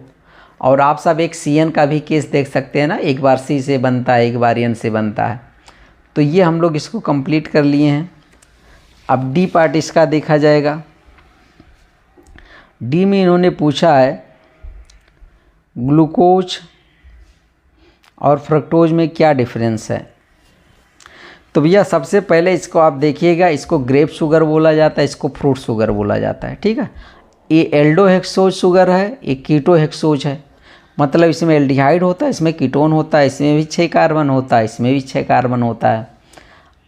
और आप सब एक CN का भी केस देख सकते हैं ना, एक बार C से बनता है एक बार N से बनता है। तो ये हम लोग इसको कंप्लीट कर लिए हैं। अब D पार्ट इसका देखा जाएगा। D में इन्होंने पूछा है ग्लूकोज और फ्रक्टोज में क्या डिफरेंस है। तो भैया सबसे पहले इसको आप देखिएगा, इसको ग्रेप शुगर बोला जाता है, इसको फ्रूट शुगर बोला जाता है। ठीक है, ये एल्डोहेक्सोज शुगर है, ये कीटोहेक्सोज है। मतलब इसमें एल्डिहाइड होता है, इसमें कीटोन होता है, इसमें भी 6 कार्बन होता है, इसमें भी 6 कार्बन होता है।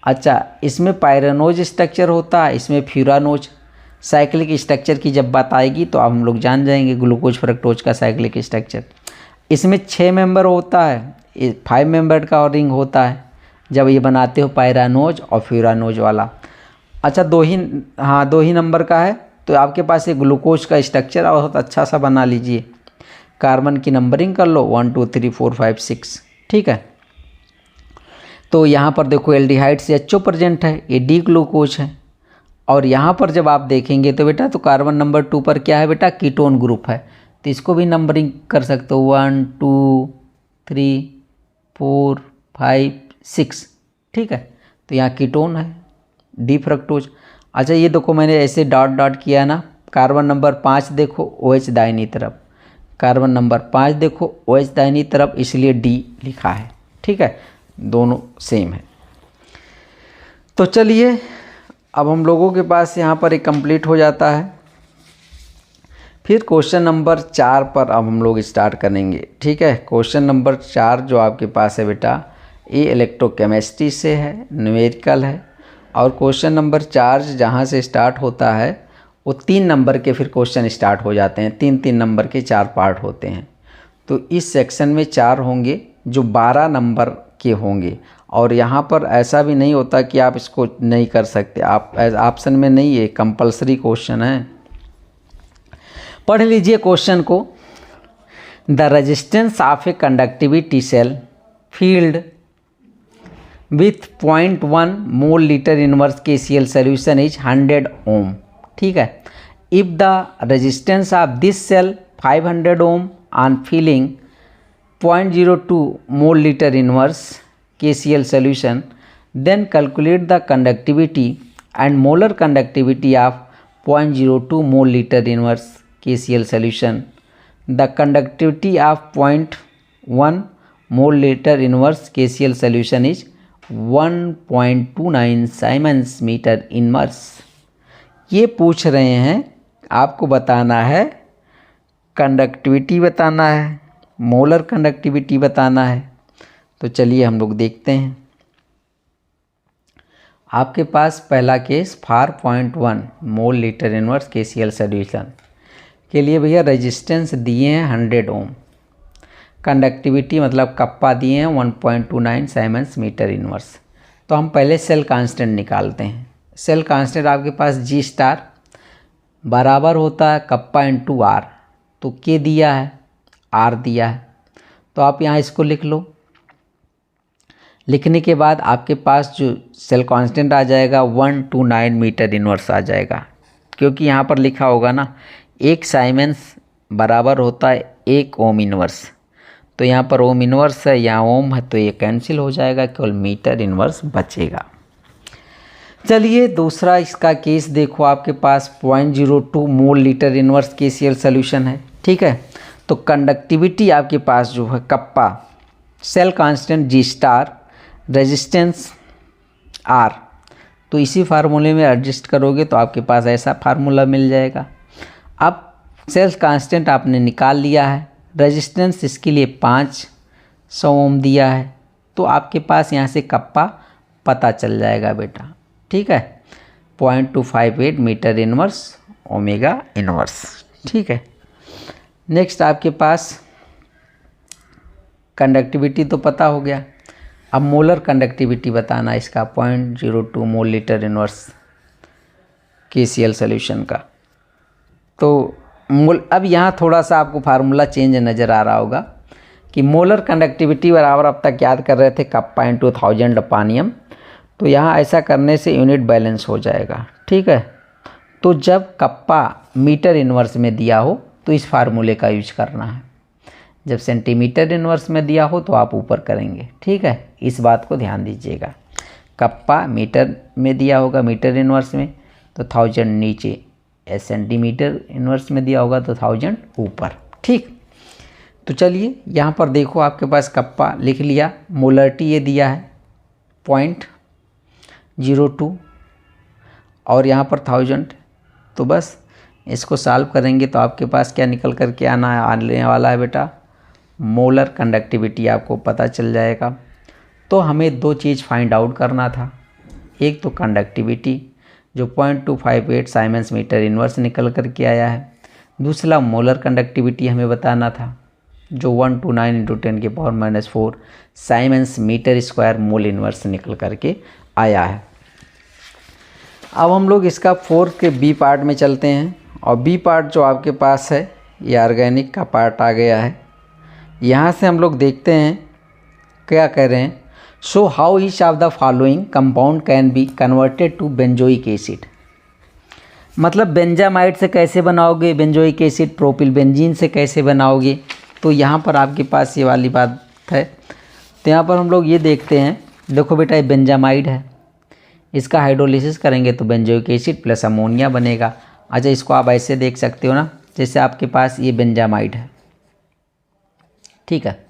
अच्छा, इसमें पायरानोज स्ट्रक्चर होता है, इसमें फ्यूरानोज। साइक्लिक स्ट्रक्चर की जब बात आएगी तो हम लोग जान जाएंगे ग्लूकोज फ्रक्टोज का साइक्लिक स्ट्रक्चर। इसमें 6 मेंबर होता है, 5 मेंबर का रिंग होता है जब ये बनाते हो पायरानोज और फ्यूरानोज वाला। अच्छा, 2 ही नंबर का है, तो आपके पास ये ग्लूकोज का स्ट्रक्चर बहुत अच्छा सा बना लीजिए। कार्बन की नंबरिंग कर लो 1 2 3 4 5 6। ठीक है, तो यहाँ पर देखो एल्डिहाइड से HO प्रेजेंट है, ये डी ग्लूकोज है। और यहाँ पर जब आप देखेंगे तो बेटा तो कार्बन नंबर 2 पर क्या है बेटा, कीटोन ग्रुप है। तो इसको भी नंबरिंग कर सकते हो 1 2 3 4 5 6। ठीक है, तो यहाँ कीटोन है, डी फ्रक्टोज। अच्छा, ये देखो मैंने ऐसे डॉट डॉट किया ना, कार्बन नंबर 5 देखो OH दाहिनी तरफ, कार्बन नंबर 5 देखो OH दाहिनी तरफ, इसलिए D लिखा है। ठीक है, दोनों सेम है। तो चलिए अब हम लोगों के पास यहाँ पर एक कंप्लीट हो जाता है। फिर क्वेश्चन नंबर 4 पर अब हम लोग स्टार्ट करेंगे। ठीक है, क्वेश्चन नंबर 4 जो आपके पास है बेटा, ये इलेक्ट्रोकेमिस्ट्री से है, न्यूमेरिकल है। और क्वेश्चन नंबर 4 जहाँ से स्टार्ट होता है वो 3 नंबर के फिर क्वेश्चन स्टार्ट हो जाते हैं। 3 नंबर के 4 पार्ट होते हैं। तो इस सेक्शन में 4 होंगे जो 12 नंबर के होंगे। और यहाँ पर ऐसा भी नहीं होता कि आप इसको नहीं कर सकते, आप ऑप्शन में नहीं है, कंपलसरी क्वेश्चन है। पढ़ लीजिए क्वेश्चन को। The resistance of a conductivity cell filled with 0.1 mole litre inverse KCl solution is 100 ohm. ठीक है, if the resistance of this cell 500 ohm on filling 0.02 mole litre inverse KCl solution, then calculate the conductivity and molar conductivity of 0.02 mole liter inverse KCl solution. The conductivity of 0.1 1 mole litre inverse KCl solution is 1.29 siemens metre inverse. ये पूछ रहे हैं, आपको बताना है conductivity बताना है, molar conductivity बताना है। तो चलिए हम लोग देखते हैं। आपके पास पहला केस 4.1 मोल लीटर इनवर्स KCl सॉल्यूशन के लिए भैया रेजिस्टेंस दिए हैं 100 ओम, कंडक्टिविटी मतलब कप्पा दिए हैं 1.29 साइमंस मीटर इनवर्स। तो हम पहले सेल कांस्टेंट निकालते हैं। सेल कांस्टेंट आपके पास G* बराबर होता है कप्पा इंटू आर। तो के दिया है, आर दिया है, तो आप यहाँ इसको लिख लो। लिखने के बाद आपके पास जो सेल कांस्टेंट आ जाएगा 129 मीटर इनवर्स आ जाएगा, क्योंकि यहाँ पर लिखा होगा ना 1 साइमंस बराबर होता है 1 ओम इनवर्स। तो यहाँ पर ओम इनवर्स है, यहाँ ओम है, तो ये कैंसिल हो जाएगा, केवल मीटर इनवर्स बचेगा। चलिए दूसरा इसका केस देखो, आपके पास 0.02 mole litre inverse KCl solution है। ठीक है, तो कंडक्टिविटी आपके पास जो है kappa, cell constant G*, resistance R, तो इसी फार्मूले में एडजस्ट करोगे तो आपके पास ऐसा फार्मूला मिल जाएगा। अब सेल कांस्टेंट आपने निकाल लिया है, रेजिस्टेंस इसके लिए 500 ओम दिया है, तो आपके पास यहाँ से कप्पा पता चल जाएगा बेटा। ठीक है, 0.258 मीटर इनवर्स ओमेगा इनवर्स। ठीक है, नेक्स्ट आपके पास कंडक्टिविटी तो पता हो गया, अब मोलर कंडक्टिविटी बताना इसका 0.02 mole litre inverse KCl solution का। तो अब यहाँ थोड़ा सा आपको फार्मूला चेंज नज़र आ रहा होगा कि मोलर कंडक्टिविटी बराबर अब तक याद कर रहे थे कप्पा इंटू 1000 पानियम, तो यहाँ ऐसा करने से यूनिट बैलेंस हो जाएगा। ठीक है, तो जब कप्पा मीटर इनवर्स में दिया हो तो इस फार्मूले का यूज करना है, जब सेंटीमीटर इनवर्स में दिया हो तो आप ऊपर करेंगे। ठीक है, इस बात को ध्यान दीजिएगा। कप्पा मीटर में दिया होगा मीटर इनवर्स में तो 1000 नीचे, सेंटीमीटर इनवर्स में दिया होगा तो 1000 ऊपर। ठीक, तो चलिए यहाँ पर देखो, आपके पास कप्पा लिख लिया, मोलरिटी ये दिया है 0.02 और यहाँ पर 1000, तो बस इसको सॉल्व करेंगे तो आपके पास क्या निकल कर के आने वाला है बेटा, मोलर कंडक्टिविटी आपको पता चल जाएगा। तो हमें दो चीज़ फाइंड आउट करना था, एक तो कंडक्टिविटी जो 0.258 साइमंस मीटर इनवर्स निकल कर के आया है, दूसरा मोलर कंडक्टिविटी हमें बताना था जो 129 × 10⁻⁴ siemens metre square mole inverse निकल कर के आया है। अब हम लोग इसका 4 के बी पार्ट में चलते हैं, और बी पार्ट जो आपके पास है ये ऑर्गेनिक का पार्ट आ गया है। यहाँ से हम लोग देखते हैं क्या कह रहे हैं, so how each of the following compound can be converted to benzoic acid. मतलब बेंजामाइड से कैसे बनाओगे बेंजोइक एसिड, प्रोपिल बेंजीन से कैसे बनाओगे, तो यहाँ पर आपके पास ये वाली बात है। तो यहाँ पर हम लोग ये देखते हैं, देखो बेटा ये बेंजामाइड है, इसका हाइड्रोलिसिस करेंगे तो बेंजोइक एसिड प्लस अमोनिया बनेगा। अच्छा, इसको आप ऐसे देख सकते हो ना, जैसे आपके पास ये बेंजामाइड है। ठीक है,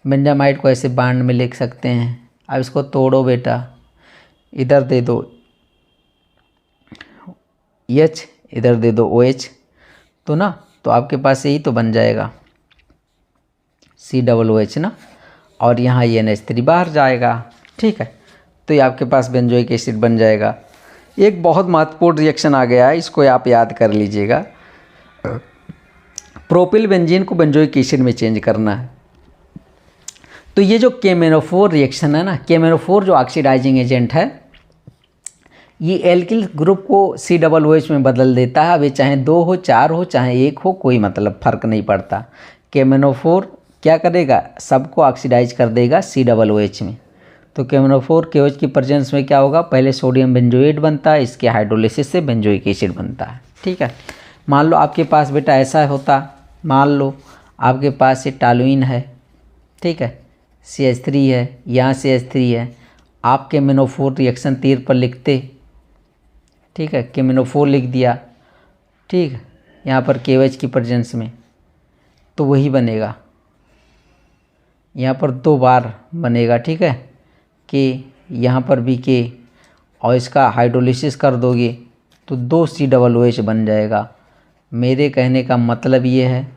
बेंजामाइड को ऐसे बांड में लिख सकते हैं। अब इसको तोड़ो बेटा, इधर दे दो H, इधर दे दो OH, तो ना तो आपके पास यही तो बन जाएगा COOH ना, और यहाँ ये NH3 बाहर जाएगा। ठीक है, तो ये आपके पास बेंजोइक एसिड बन जाएगा। एक बहुत महत्वपूर्ण रिएक्शन आ गया है, इसको आप याद कर लीजिएगा, प्रोपिल बेंजीन को बेंजोइक एसिड में चेंज करना है। तो ये जो KMnO4 रिएक्शन है ना, KMnO4 जो ऑक्सीडाइजिंग एजेंट है, ये एल्किल ग्रुप को COOH में बदल देता है। अब ये चाहे 2 हो, 4 हो, चाहे 1 हो, कोई मतलब फ़र्क नहीं पड़ता। KMnO4 क्या करेगा, सबको ऑक्सीडाइज कर देगा COOH में। तो KMnO4 KOH की प्रेजेंस में क्या होगा, पहले सोडियम बेंजोएट बनता है, इसके हाइड्रोलिसिस से बेंजोइक एसिड बनता है। ठीक है, मान लो आपके पास बेटा ऐसा होता, मान लो आपके पास ये टॉलुइन है, ठीक है, CH3 है, यहाँ CH3 है, आप KMnO4 रिएक्शन तीर पर लिखते, ठीक है, KMnO4 लिख दिया, ठीक है, यहाँ पर KOH की प्रेजेंस में, तो वही बनेगा। यहाँ पर 2 बार बनेगा, ठीक है, कि यहाँ पर भी के, और इसका हाइड्रोलिसिस कर दोगे तो 2 COOH बन जाएगा। मेरे कहने का मतलब ये है,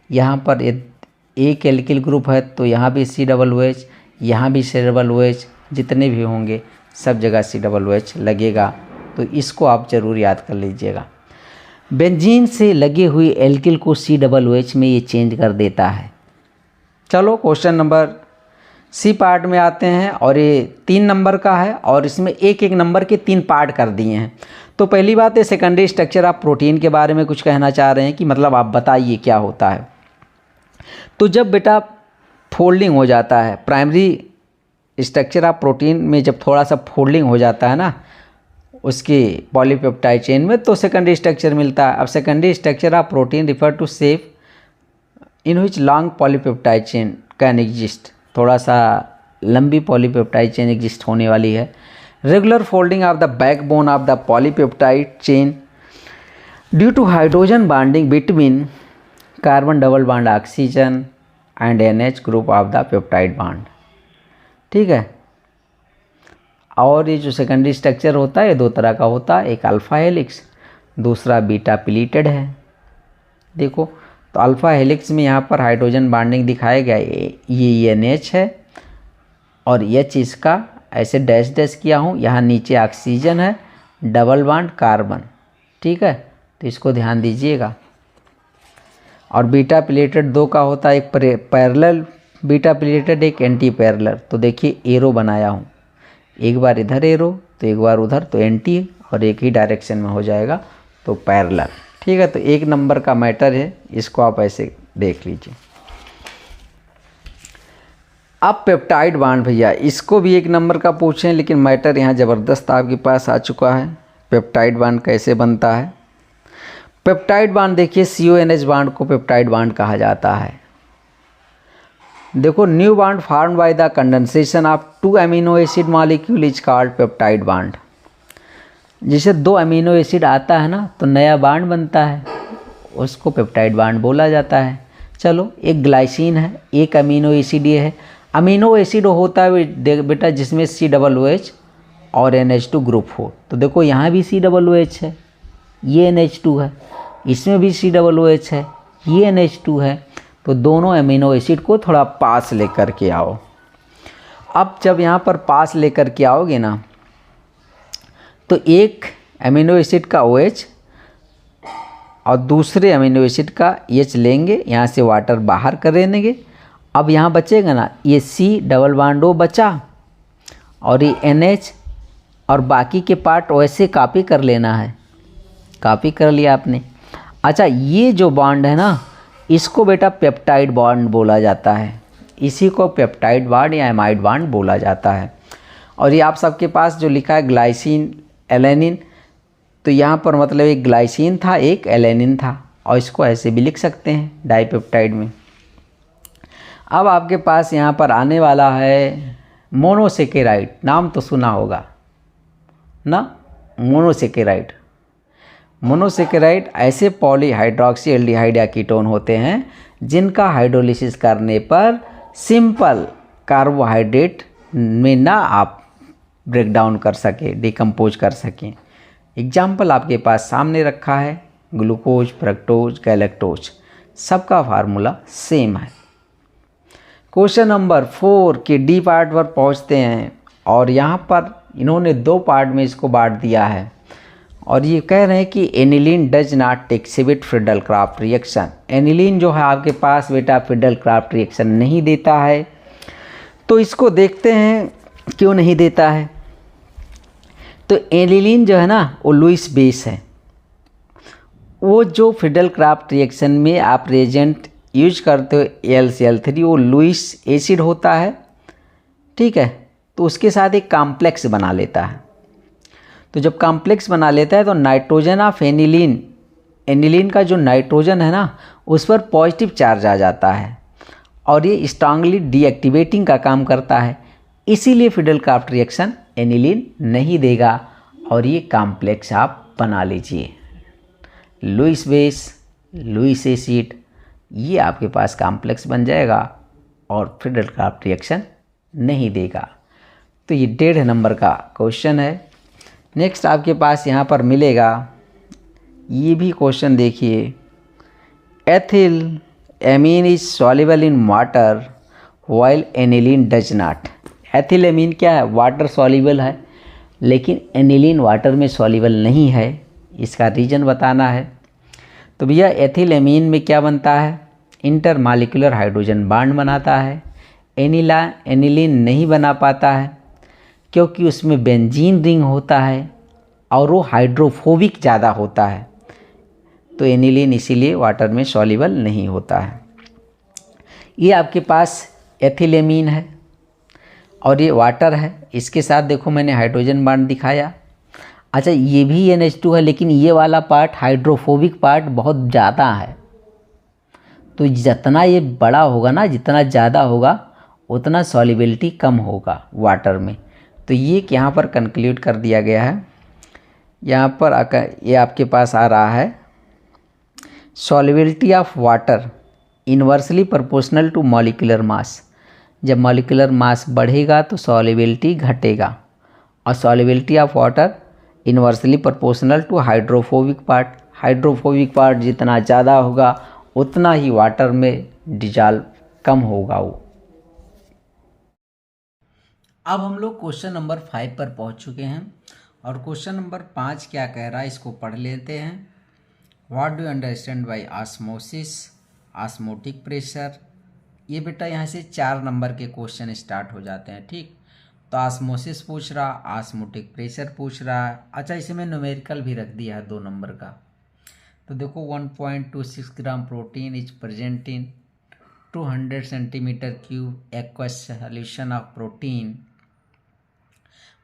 यहाँ पर एक एल्किल ग्रुप है तो यहाँ भी COOH, यहाँ भी COOH, जितने भी होंगे सब जगह COOH लगेगा, तो इसको आप ज़रूर याद कर लीजिएगा। बेंजीन से लगे हुए एल्किल को COOH में ये चेंज कर देता है। चलो क्वेश्चन नंबर सी पार्ट में आते हैं, और ये 3 नंबर का है और इसमें एक एक नंबर के 3 पार्ट कर दिए हैं। तो पहली बात है सेकेंडरी स्ट्रक्चर, आप प्रोटीन के बारे में कुछ कहना चाह रहे हैं कि मतलब आप बताइए क्या होता है। तो जब बेटा फोल्डिंग हो जाता है, प्राइमरी स्ट्रक्चर ऑफ प्रोटीन में जब थोड़ा सा फोल्डिंग हो जाता है ना उसकी पॉलीपेप्टाइड चेन में, तो सेकेंडरी स्ट्रक्चर मिलता है। अब secondary structure of protein refer to shape in which long polypeptide chain can exist, थोड़ा सा लंबी पॉलीपेप्टाइड चेन एग्जिस्ट होने वाली है। Regular folding of the backbone of the polypeptide chain due to hydrogen bonding between carbon double bond oxygen and NH group of the peptide bond, ठीक है। और ये जो सेकेंडरी स्ट्रक्चर होता है ये 2 तरह का होता है, एक अल्फ़ा हेलिक्स, दूसरा बीटा प्लीटेड है। देखो तो अल्फ़ा हेलिक्स में यहाँ पर हाइड्रोजन बॉन्डिंग दिखाया गया, ये NH है और H इसका ऐसे डैश डैश किया हूँ, यहाँ नीचे ऑक्सीजन है, डबल बॉन्ड कार्बन, ठीक है, तो इसको ध्यान दीजिएगा। और बीटा प्लेटेड 2 का होता है, एक पैरेलल बीटा प्लेटेड, एक एंटी पैरेलल। तो देखिए एरो बनाया हूँ, एक बार इधर एरो तो एक बार उधर, तो एंटी और एक ही डायरेक्शन में हो जाएगा तो पैरेलल, ठीक है। तो 1 नंबर का मैटर है, इसको आप ऐसे देख लीजिए। अब पेप्टाइड बॉन्ड भैया, इसको भी 1 नंबर का पूछें, लेकिन मैटर यहाँ ज़बरदस्त आपके पास आ चुका है। पेप्टाइड बॉन्ड कैसे बनता है? पेप्टाइड बॉन्ड देखिए, CONH बॉन्ड को पेप्टाइड बॉन्ड कहा जाता है। देखो new bond form by the condensation of 2 amino acid molecule is called peptide bond. जैसे 2 अमीनो एसिड आता है ना तो नया बॉन्ड बनता है, उसको पेप्टाइड बॉन्ड बोला जाता है। चलो एक ग्लाइसिन है, एक अमीनो एसिड ये है। अमीनो एसिड होता है बेटा जिसमें COOH और NH2 ग्रुप हो। तो देखो यहाँ भी COOH है, ये NH2 है, इसमें भी COOH है, ये NH2 है। तो दोनों अमीनो एसिड को थोड़ा पास लेकर के आओ। अब जब यहाँ पर पास लेकर के आओगे ना तो एक अमीनो एसिड का OH और दूसरे अमीनो एसिड का H लेंगे, यहाँ से वाटर बाहर कर देंगे। अब यहाँ बचेगा ना ये C डबल बॉन्ड O बचा और ये NH, और बाकी के पार्ट वैसे कॉपी कर लेना है। कॉपी कर लिया आपने। अच्छा ये जो बॉन्ड है ना इसको बेटा पेप्टाइड बॉन्ड बोला जाता है, इसी को पेप्टाइड बॉन्ड या एमाइड बॉन्ड बोला जाता है। और ये आप सबके पास जो लिखा है ग्लाइसिन एलेनिन, तो यहाँ पर मतलब एक ग्लाइसिन था एक एलेनिन था, और इसको ऐसे भी लिख सकते हैं डाइपेप्टाइड में। अब आपके पास यहाँ पर आने वाला है मोनोसेकेराइड, नाम तो सुना होगा ना, मोनोसेकेराइड। मोनोसेकेराइड ऐसे पॉलीहाइड्रोक्सी एल्डिहाइड या कीटोन होते हैं जिनका हाइड्रोलिसिस करने पर सिंपल कार्बोहाइड्रेट में ना आप ब्रेक डाउन कर सके, डिकम्पोज कर सकें। एग्जाम्पल आपके पास सामने रखा है, ग्लूकोज, फ्रक्टोज, गैलेक्टोज, सबका फार्मूला सेम है। क्वेश्चन नंबर 4 के डी पार्ट पर पहुंचते हैं, और यहाँ पर इन्होंने 2 पार्ट में इसको बांट दिया है, और ये कह रहे हैं कि aniline does not exhibit Friedel craft reaction. Aniline जो है आपके पास बेटा फ्रीडल क्राफ्ट रिएक्शन नहीं देता है, तो इसको देखते हैं क्यों नहीं देता है। तो एनिलीन जो है ना वो लुईस बेस है, वो जो फ्रीडल क्राफ्ट रिएक्शन में आप रिएजेंट यूज करते हो AlCl3, वो लुईस एसिड होता है, ठीक है। तो उसके साथ एक कॉम्प्लेक्स बना लेता है। तो जब कॉम्प्लेक्स बना लेता है तो नाइट्रोजन ऑफ एनिलीन, एनिलीन का जो नाइट्रोजन है ना उस पर पॉजिटिव चार्ज आ जाता है, और ये स्ट्रांगली डीएक्टिवेटिंग का काम करता है। इसीलिए फ्रीडल क्राफ्ट रिएक्शन एनिलीन नहीं देगा, और ये कॉम्प्लेक्स आप बना लीजिए। लुईस बेस, लुईस एसिड, ये आपके पास कॉम्प्लेक्स बन जाएगा, और फ्रीडल क्राफ्ट रिएक्शन नहीं देगा। तो ये 1.5 नंबर का क्वेश्चन है। नेक्स्ट आपके पास यहाँ पर मिलेगा, ये भी क्वेश्चन देखिए, ethyl amine is soluble in water while aniline does not. Ethyl amine क्या है, वाटर सॉल्युबल है, लेकिन एनिलीन वाटर में सॉल्युबल नहीं है। इसका रीज़न बताना है। तो भैया एथिल एमीन में क्या बनता है, इंटरमॉलिक्यूलर हाइड्रोजन बॉन्ड बनाता है। एनिलीन नहीं बना पाता है क्योंकि उसमें बेंजीन रिंग होता है और वो हाइड्रोफोबिक ज़्यादा होता है। तो एनिलीन इसीलिए वाटर में सॉल्युबल नहीं होता है। ये आपके पास एथिलेमीन है और ये वाटर है। इसके साथ देखो मैंने हाइड्रोजन बॉन्ड दिखाया। अच्छा ये भी NH2 है, लेकिन ये वाला पार्ट हाइड्रोफोबिक पार्ट बहुत ज़्यादा है। तो जितना ये बड़ा होगा ना, जितना ज़्यादा होगा उतना सॉल्युबिलिटी कम होगा वाटर में। तो ये यहाँ पर कंक्लूड कर दिया गया है। यहाँ पर आकर ये आपके पास आ रहा है, solubility of water inversely proportional to molecular mass. जब मॉलिक्यूलर मास बढ़ेगा तो सॉल्युबिलिटी घटेगा, और solubility of water inversely proportional to hydrophobic part. Hydrophobic part जितना ज़्यादा होगा उतना ही वाटर में डिजॉल्व कम होगा वो। अब हम लोग क्वेश्चन नंबर 5 पर पहुंच चुके हैं, और क्वेश्चन नंबर 5 क्या कह रहा है इसको पढ़ लेते हैं। What do you understand by osmosis, osmotic pressure. ये बेटा यहाँ से 4 नंबर के क्वेश्चन स्टार्ट हो जाते हैं, ठीक। तो ऑस्मोसिस पूछ रहा, ऑस्मोटिक प्रेशर पूछ रहा है। अच्छा इसमें न्यूमेरिकल भी रख दिया है 2 नंबर का। तो देखो 1.26 gram protein is present in 200 centimetre cube aqueous solution of protein.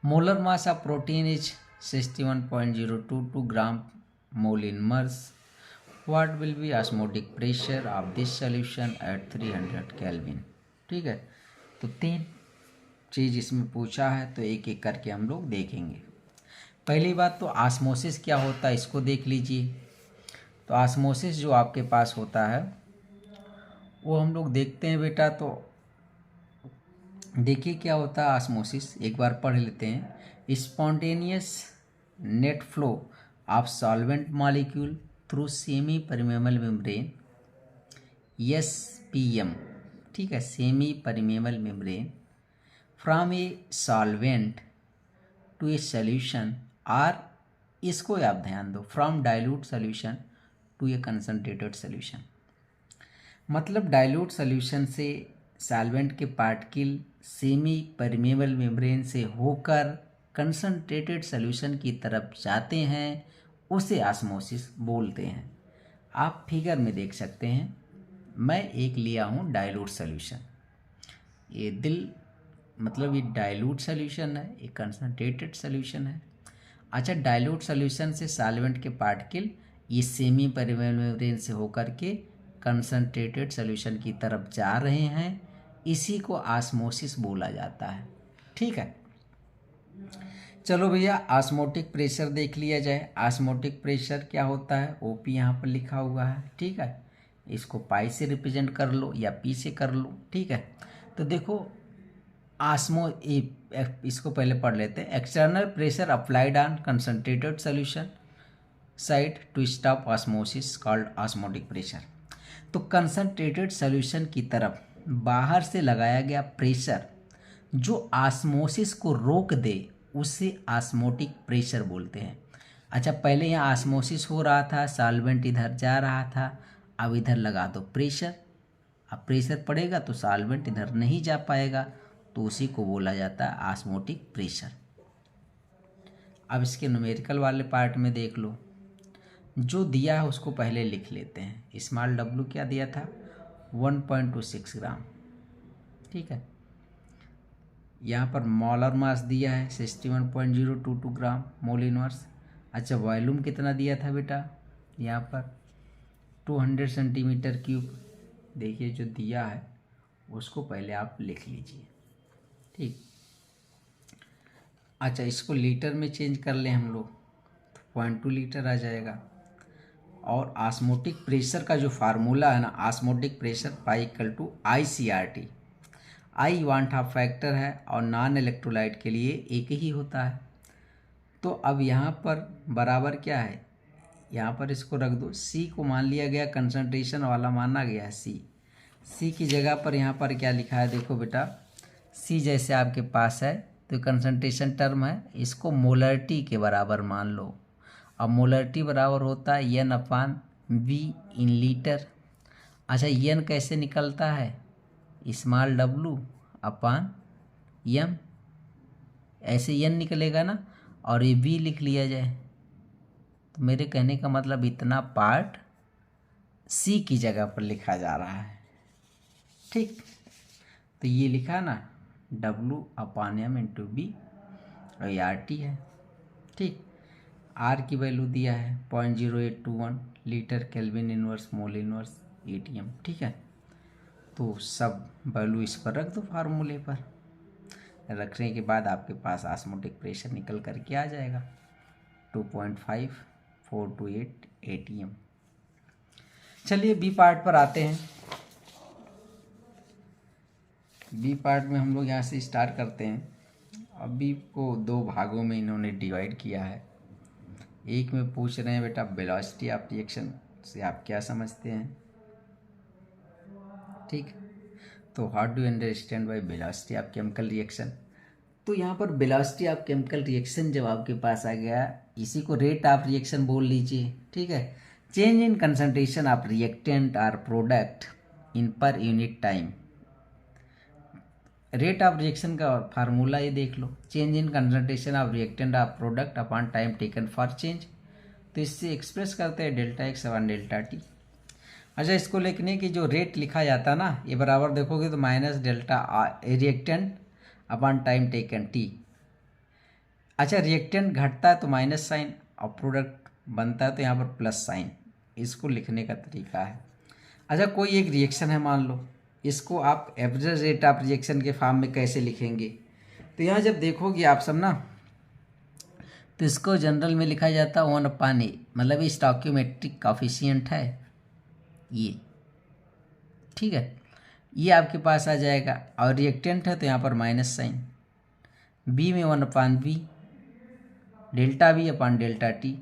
Molar mass of protein is 61.022 gram mole in MERS. What will be osmotic pressure of this solution at 300 Kelvin। ठीक है, तो 3 चीज़ इसमें पूछा है, तो एक एक करके हम लोग देखेंगे। पहली बात तो ऑस्मोसिस क्या होता है इसको देख लीजिए। तो ऑस्मोसिस जो आपके पास होता है वो हम लोग देखते हैं बेटा। तो देखिए क्या होता है ऑस्मोसिस, एक बार पढ़ लेते हैं। Spontaneous net flow of solvent molecule through semi permeable membrane, SPM, ठीक है, semi permeable membrane from a solvent to a solution, और इसको आप ध्यान दो, from dilute solution to a concentrated solution. मतलब डाइल्यूट सॉल्यूशन से सॉल्वेंट के पार्टिकल सेमी परमेबल मेम्ब्रेन से होकर कंसनट्रेटेड सॉल्यूशन की तरफ जाते हैं, उसे ऑस्मोसिस बोलते हैं। आप फिगर में देख सकते हैं, मैं एक लिया हूँ डाइल्यूट सॉल्यूशन। ये मतलब ये डाइल्यूट सॉल्यूशन है, ये कंसनट्रेटेड सॉल्यूशन है। अच्छा डाइल्यूट सॉल्यूशन से सॉल्वेंट के पार्टिकल ये सेमी परमेबल मेम्ब्रेन से होकर के कंसनट्रेटेड सॉल्यूशन की तरफ जा रहे हैं, इसी को ऑस्मोसिस बोला जाता है, ठीक है। चलो भैया ऑस्मोटिक प्रेशर देख लिया जाए। ऑस्मोटिक प्रेशर क्या होता है, OP यहाँ पर लिखा हुआ है, ठीक है। इसको पाई से रिप्रेजेंट कर लो या P से कर लो, ठीक है। तो देखो इसको पहले पढ़ लेते हैं। External pressure applied on concentrated solution side to stop osmosis called osmotic pressure. तो कंसनट्रेटेड सॉल्यूशन की तरफ बाहर से लगाया गया प्रेशर जो ऑस्मोसिस को रोक दे उसे ऑस्मोटिक प्रेशर बोलते हैं। अच्छा पहले यहाँ ऑस्मोसिस हो रहा था, सॉल्वेंट इधर जा रहा था, अब इधर लगा दो प्रेशर। अब प्रेशर पड़ेगा तो सॉल्वेंट इधर नहीं जा पाएगा, तो उसी को बोला जाता है ऑस्मोटिक प्रेशर। अब इसके न्यूमेरिकल वाले पार्ट में देख लो, जो दिया है उसको पहले लिख लेते हैं। स्मॉल w क्या दिया था, 1.26 ग्राम, ठीक है। यहाँ पर मोलर मास दिया है 61.022 ग्राम मोल इनवर्स। अच्छा वॉल्यूम कितना दिया था बेटा, यहाँ पर 200 सेंटीमीटर क्यूब। देखिए जो दिया है उसको पहले आप लिख लीजिए, ठीक। अच्छा इसको लीटर में चेंज कर लें हम लोग, तो 0.2 लीटर आ जाएगा। और ऑस्मोटिक प्रेशर का जो फार्मूला है ना, osmotic pressure pi equal to ICRT, i van't Hoff factor है और नॉन इलेक्ट्रोलाइट के लिए एक ही होता है। तो अब यहाँ पर बराबर क्या है, यहाँ पर इसको रख दो, सी को मान लिया गया, कंसंट्रेशन वाला माना गया है सी की जगह पर यहाँ पर क्या लिखा है देखो बेटा, सी जैसे आपके पास है तो कंसंट्रेशन टर्म है, इसको मोलरिटी के बराबर मान लो। अब मोलरिटी बराबर होता है n upon V in litre. अच्छा एन कैसे निकलता है, स्मॉल डब्लू अपान एम, ऐसे एन निकलेगा ना, और ये वी लिख लिया जाए। तो मेरे कहने का मतलब इतना पार्ट सी की जगह पर लिखा जा रहा है, ठीक। तो ये लिखा ना W upon M into B, और ये आर टी है, ठीक। आर की वैल्यू दिया है 0.0821 litre kelvin inverse mole inverse ATM, ठीक है। तो सब वैल्यू इस पर रख दो फार्मूले पर, रखने के बाद आपके पास ऑस्मोटिक प्रेशर निकल करके आ जाएगा 2.5428 एटीएम। चलिए बी पार्ट पर आते हैं। बी पार्ट में हम लोग यहाँ से स्टार्ट करते हैं। अब बी को दो भागों में इन्होंने डिवाइड किया है। एक में पूछ रहे हैं बेटा वेलोसिटी ऑफ रिएक्शन से आप क्या समझते हैं, ठीक। तो how do understand by velocity of chemical reaction. तो यहाँ पर वेलोसिटी ऑफ केमिकल रिएक्शन जब आपके पास आ गया, इसी को रेट ऑफ रिएक्शन बोल लीजिए, ठीक है। Change in concentration of reactant और product in per unit time. Rate of reaction का फार्मूला ये देख लो, change in concentration of reactant of product upon time taken for change. तो इससे एक्सप्रेस करते हैं delta X upon delta T. अच्छा इसको लिखने की जो रेट लिखा जाता ना, ये बराबर देखोगे तो minus delta reactant upon time taken T. अच्छा रिएक्टेंट घटता है तो माइनस साइन, और प्रोडक्ट बनता है तो यहाँ पर प्लस साइन, इसको लिखने का तरीका है। अच्छा कोई एक रिएक्शन है मान लो, इसको आप एवरेज रेट ऑफ रिएक्शन के फॉर्म में कैसे लिखेंगे। तो यहाँ जब देखोगे आप सब ना, तो इसको जनरल में लिखा जाता है 1/A, मतलब ये स्टॉकियोमेट्रिक कॉफिशिएंट है ये, ठीक है। ये आपके पास आ जाएगा, और रिएक्टेंट है तो यहाँ पर माइनस साइन, बी में 1/B delta B upon delta T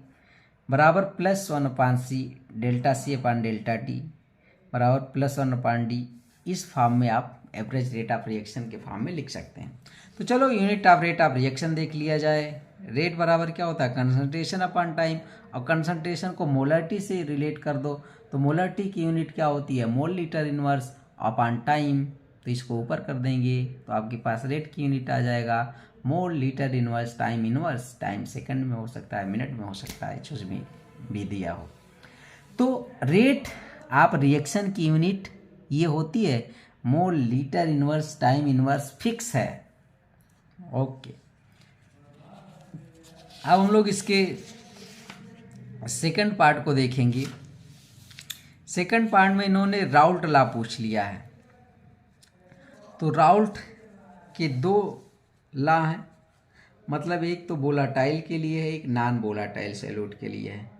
बराबर plus 1/C delta C upon delta T बराबर प्लस 1/D। इस फॉर्म में आप एवरेज रेट ऑफ रिएक्शन के फॉर्म में लिख सकते हैं। तो चलो unit of rate of reaction देख लिया जाए। रेट बराबर क्या होता है, कंसंट्रेशन अपॉन टाइम, और कंसंट्रेशन को मोलरिटी से रिलेट कर दो, तो मोलरिटी की यूनिट क्या होती है, mole litre inverse upon time. तो इसको ऊपर कर देंगे तो आपके पास रेट की यूनिट आ जाएगा मोल लीटर इनवर्स टाइम सेकंड में हो सकता है, मिनट में हो सकता है, कुछ भी दिया हो। तो रेट आप रिएक्शन की यूनिट ये होती है mole litre inverse time inverse fix है, ओके। अब हम लोग इसके सेकंड पार्ट को देखेंगे। सेकंड पार्ट में इन्होंने राउल्ट लॉ पूछ लिया है। तो राउल्ट के दो लॉ हैं, मतलब एक तो वोलाटाइल के लिए है, एक नॉन वोलाटाइल सॉल्यूट के लिए है।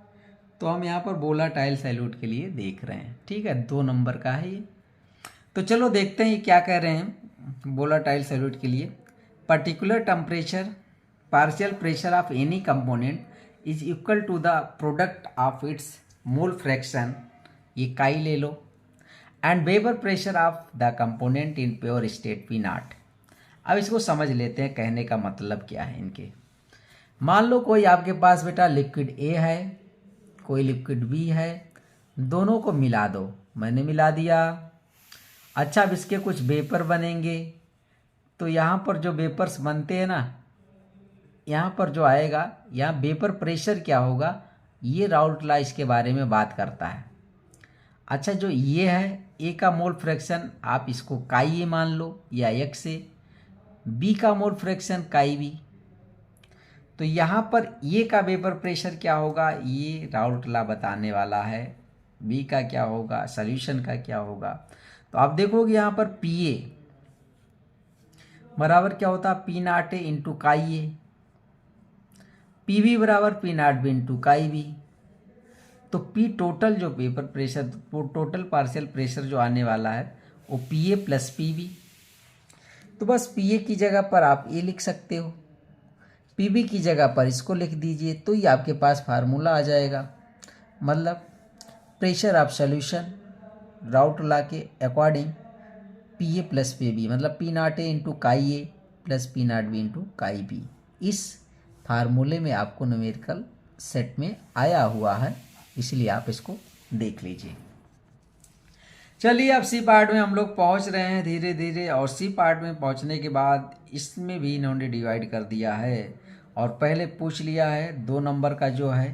तो हम यहाँ पर वोलाटाइल सॉल्यूट के लिए देख रहे हैं, ठीक है, 2 नंबर का है ये। तो चलो देखते हैं ये क्या कह रहे हैं वोलाटाइल सॉल्यूट के लिए। Particular temperature partial pressure of any component is equal to the product of its mole fraction, ये काई ले लो, and vapour pressure of the component in pure state P not. अब इसको समझ लेते हैं, कहने का मतलब क्या है इनके। मान लो कोई आपके पास बेटा लिक्विड ए है, कोई लिक्विड बी है, दोनों को मिला दो, मैंने मिला दिया। अच्छा अब इसके कुछ वेपर बनेंगे, तो यहाँ पर जो वेपर्स बनते हैं ना, यहाँ पर जो आएगा, यहाँ वेपर प्रेशर क्या होगा, ये राउल्ट लॉ इसके बारे में बात करता है। अच्छा जो ये है ए का मोल फ्रैक्शन, आप इसको काई ए मान लो या एक से, बी का मोल फ्रैक्शन काई बी। तो यहाँ पर ए का वेपर प्रेशर क्या होगा, ये राउल्ट लॉ बताने वाला है। बी का क्या होगा, सॉल्यूशन का क्या होगा। तो आप देखोगे यहाँ पर पी ए बराबर क्या होता है, P not A into chi A, P B बराबर P not B into chi B. तो पी टोटल जो vapour pressure, total partial pressure जो आने वाला है वो P A plus P B. तो बस पी ए की जगह पर आप ए लिख सकते हो, पी बी की जगह पर इसको लिख दीजिए, तो ये आपके पास फार्मूला आ जाएगा। मतलब pressure of solution Raoult law के according P A plus P B, मतलब P not A into chi A plus P not B into chi B, इस फार्मूले में आपको न्यूमेरिकल सेट में आया हुआ है, इसलिए आप इसको देख लीजिए। चलिए अब सी पार्ट में हम लोग पहुंच रहे हैं धीरे धीरे, और सी पार्ट में पहुंचने के बाद इसमें भी इन्होंने डिवाइड कर दिया है, और पहले पूछ लिया है 2 नंबर का जो है,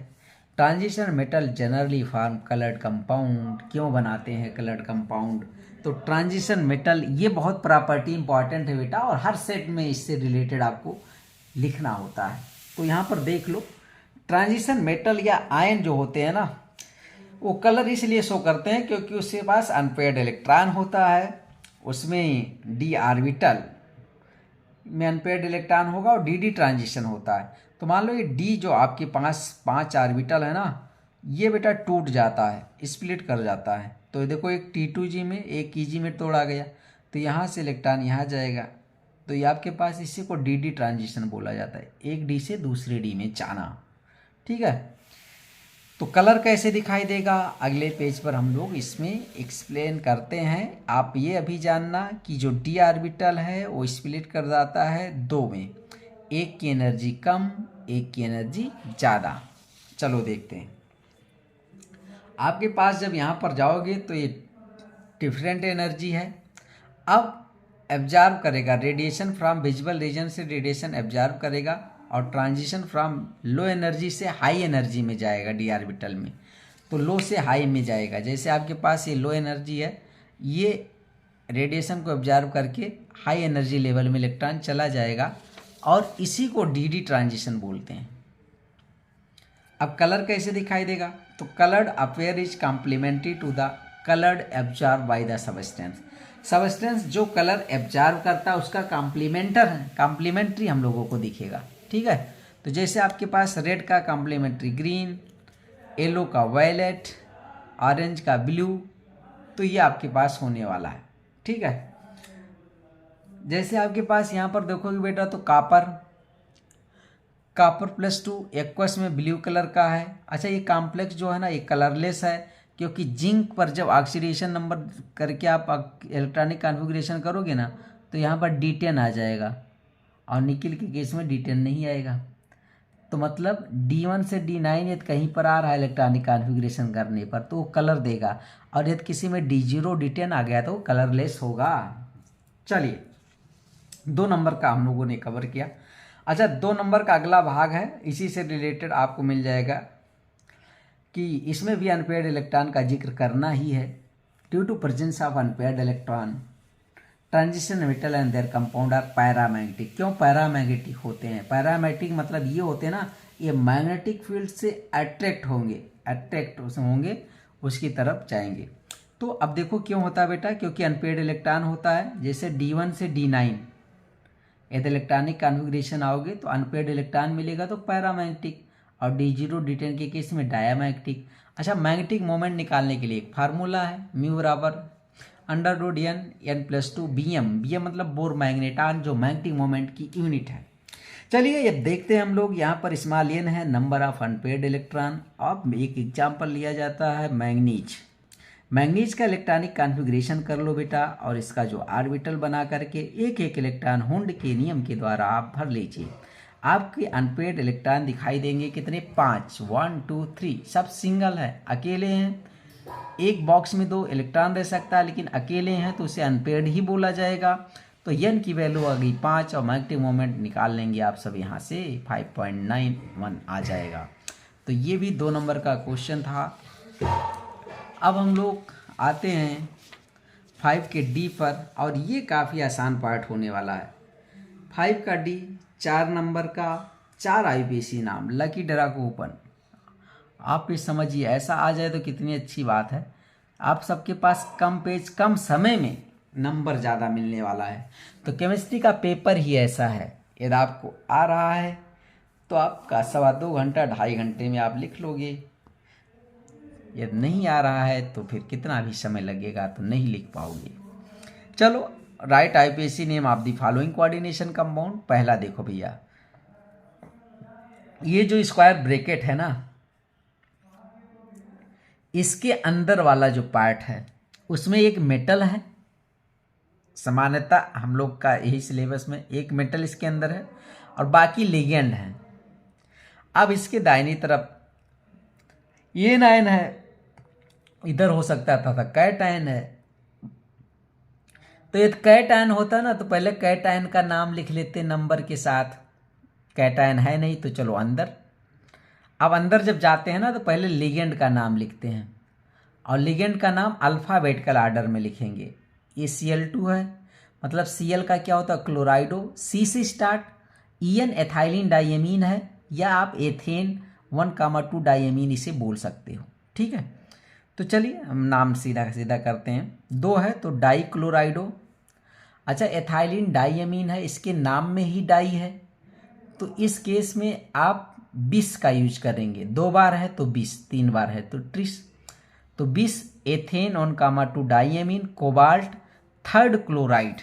transition metal generally form coloured compound, क्यों बनाते हैं कलर्ड कंपाउंड। तो ट्रांजिशन मेटल ये बहुत प्रॉपर्टी इंपॉर्टेंट है बेटा, और हर सेट में इससे रिलेटेड आपको लिखना होता है। तो यहाँ पर देख लो, ट्रांजिशन मेटल या आयन जो होते हैं ना, वो कलर इसलिए शो करते हैं क्योंकि उसके पास अनपेयर्ड इलेक्ट्रॉन होता है, उसमें डी ऑर्बिटल में अनपेयर्ड इलेक्ट्रॉन होगा और डी डी ट्रांजिशन होता है। तो मान लो ये डी जो आपके पास 5 ऑर्बिटल है ना, ये बेटा टूट जाता है, स्प्लिट कर जाता है। तो देखो एक T2G में एक EG में तोड़ा गया, तो यहाँ से इलेक्ट्रॉन यहाँ जाएगा, तो ये आपके पास इसी को डी डी ट्रांजिशन बोला जाता है, एक डी से दूसरे डी में जाना। ठीक है, तो कलर कैसे दिखाई देगा अगले पेज पर हम लोग इसमें एक्सप्लेन करते हैं। आप ये अभी जानना कि जो डी ऑर्बिटल है वो स्प्लिट कर जाता है 2 में, एक की एनर्जी कम, एक की एनर्जी ज़्यादा। चलो देखते हैं। आपके पास जब यहाँ पर जाओगे तो ये डिफरेंट एनर्जी है, अब एब्जॉर्ब करेगा रेडिएशन फ्रॉम विजिबल रीजन से, रेडिएशन एब्जॉर्ब करेगा और ट्रांजिशन फ्रॉम लो एनर्जी से हाई एनर्जी में जाएगा डी ऑर्बिटल में, तो लो से हाई में जाएगा। जैसे आपके पास ये लो एनर्जी है, ये रेडिएशन को एब्जॉर्ब करके हाई एनर्जी लेवल में इलेक्ट्रॉन चला जाएगा, और इसी को डी डी ट्रांजिशन बोलते हैं। अब कलर कैसे दिखाई देगा, तो coloured appear is complementary to the coloured absorb by the substance. Substance जो कलर एब्जॉर्ब करता है उसका कॉम्प्लीमेंटर है, कॉम्प्लीमेंट्री हम लोगों को दिखेगा। ठीक है, तो जैसे आपके पास रेड का कॉम्प्लीमेंट्री ग्रीन, येलो का वायलेट, ऑरेंज का ब्लू, तो ये आपके पास होने वाला है। ठीक है, जैसे आपके पास यहाँ पर देखोगे बेटा, तो कापर +2 एक्वस में ब्लू कलर का है। अच्छा, ये कॉम्प्लेक्स जो है ना, ये कलरलेस है, क्योंकि जिंक पर जब ऑक्सीडेशन नंबर करके आप इलेक्ट्रॉनिक कॉन्फ़िगरेशन करोगे ना, तो यहाँ पर D10 आ जाएगा, और निकिल के केस में D10 नहीं आएगा। तो मतलब D1 से D9 यदि कहीं पर आ रहा है इलेक्ट्रॉनिक कॉन्फ़िगरेशन करने पर, तो वो कलर देगा, और यदि किसी में D0 D10 आ गया तो वो कलरलेस होगा। चलिए, 2 नंबर का हम लोगों ने कवर किया। अच्छा, 2 नंबर का अगला भाग है, इसी से रिलेटेड आपको मिल जाएगा कि इसमें भी अनपेयर्ड इलेक्ट्रॉन का जिक्र करना ही है। Due to presence of unpaired electron transition metal and their compound are paramagnetic. क्यों पैरामैग्नेटिक होते हैं? पैरामैग्नेटिक मतलब ये होते हैं ना, ये मैग्नेटिक फील्ड से अट्रैक्ट होंगे, उसकी तरफ जाएंगे। तो अब देखो क्यों होता है बेटा, क्योंकि अनपेयर्ड इलेक्ट्रॉन होता है। जैसे D1 से D9 यदि इलेक्ट्रॉनिक कॉन्फ़िगरेशन आओगे तो अनपेयर्ड इलेक्ट्रॉन मिलेगा, तो पैरामैग्नेटिक, और D0 D10 के केस में डायामैग्नेटिक। अच्छा, मैग्नेटिक मोमेंट निकालने के लिए एक फार्मूला है, म्यू बराबर √n+2 Bm। Bm मतलब बोर मैग्नेटान, जो मैग्नेटिक मोमेंट की यूनिट है। चलिए ये देखते हैं हम लोग। यहाँ पर स्मॉल n है, नंबर ऑफ अनपेयर्ड इलेक्ट्रॉन। अब एक एग्जाम्पल लिया जाता है मैग्नीज। मैग्नीज का इलेक्ट्रॉनिक कॉन्फ़िगरेशन कर लो बेटा, और इसका जो ऑर्बिटल बना करके एक एक इलेक्ट्रॉन हुंड के नियम के द्वारा आप भर लीजिए। आपके अनपेयर्ड इलेक्ट्रॉन दिखाई देंगे कितने? 5, 1 2 3, सब सिंगल है, अकेले हैं। एक बॉक्स में 2 इलेक्ट्रॉन रह सकता है, लेकिन अकेले हैं तो उसे अनपेयर्ड ही बोला जाएगा। तो n की वैल्यू आ गई 5, और मैग्नेटिक मोमेंट निकाल लेंगे आप सब यहाँ से, 5.91 आ जाएगा। तो ये भी 2 नंबर का क्वेश्चन था। अब हम लोग आते हैं 5 के D पर, और ये काफ़ी आसान पार्ट होने वाला है। 5 का D 4 नंबर का, 4 IPC नाम, लकी ड्रा को ओपन। आप भी समझिए, ऐसा आ जाए तो कितनी अच्छी बात है। आप सबके पास कम पेज कम समय में नंबर ज़्यादा मिलने वाला है। तो केमिस्ट्री का पेपर ही ऐसा है, यदि आपको आ रहा है तो आपका 2.25 घंटा 2.5 घंटे में आप लिख लोगे। यदि नहीं आ रहा है तो फिर कितना भी समय लगेगा तो नहीं लिख पाओगे। चलो right IUPAC name of the following coordination compound. पहला देखो भैया, ये जो स्क्वायर ब्रैकेट है ना, इसके अंदर वाला जो पार्ट है उसमें एक मेटल है। सामान्यतः हम लोग का यही सिलेबस में एक मेटल इसके अंदर है और बाकी लिगेंड है। अब इसके दाहिनी तरफ ये नाइन है, इधर हो सकता था कैटायन है। तो ये कैटायन होता ना तो पहले कैटायन का नाम लिख लेते नंबर के साथ। कैटायन है नहीं तो चलो अंदर। अब अंदर जब जाते हैं ना तो पहले लिगेंड का नाम लिखते हैं और लिगेंड का नाम अल्फ़ाबेटिकल आर्डर में लिखेंगे। ये Cl2 है, मतलब Cl का क्या होता है क्लोराइडो, C से स्टार्ट। EN एथाइलिन डाइएमीन है या आप एथेन 1,2 डाइएमीन इसे बोल सकते हो। ठीक है, तो चलिए हम नाम सीधा सीधा करते हैं। 2 है तो डाई क्लोराइडो। अच्छा, एथाइलिन डाइएमीन है, इसके नाम में ही डाई है तो इस केस में आप 20 का यूज करेंगे। 2 बार है तो 20, 3 बार है तो 30। तो 20 ethane 1,2 diamine cobalt third chloride.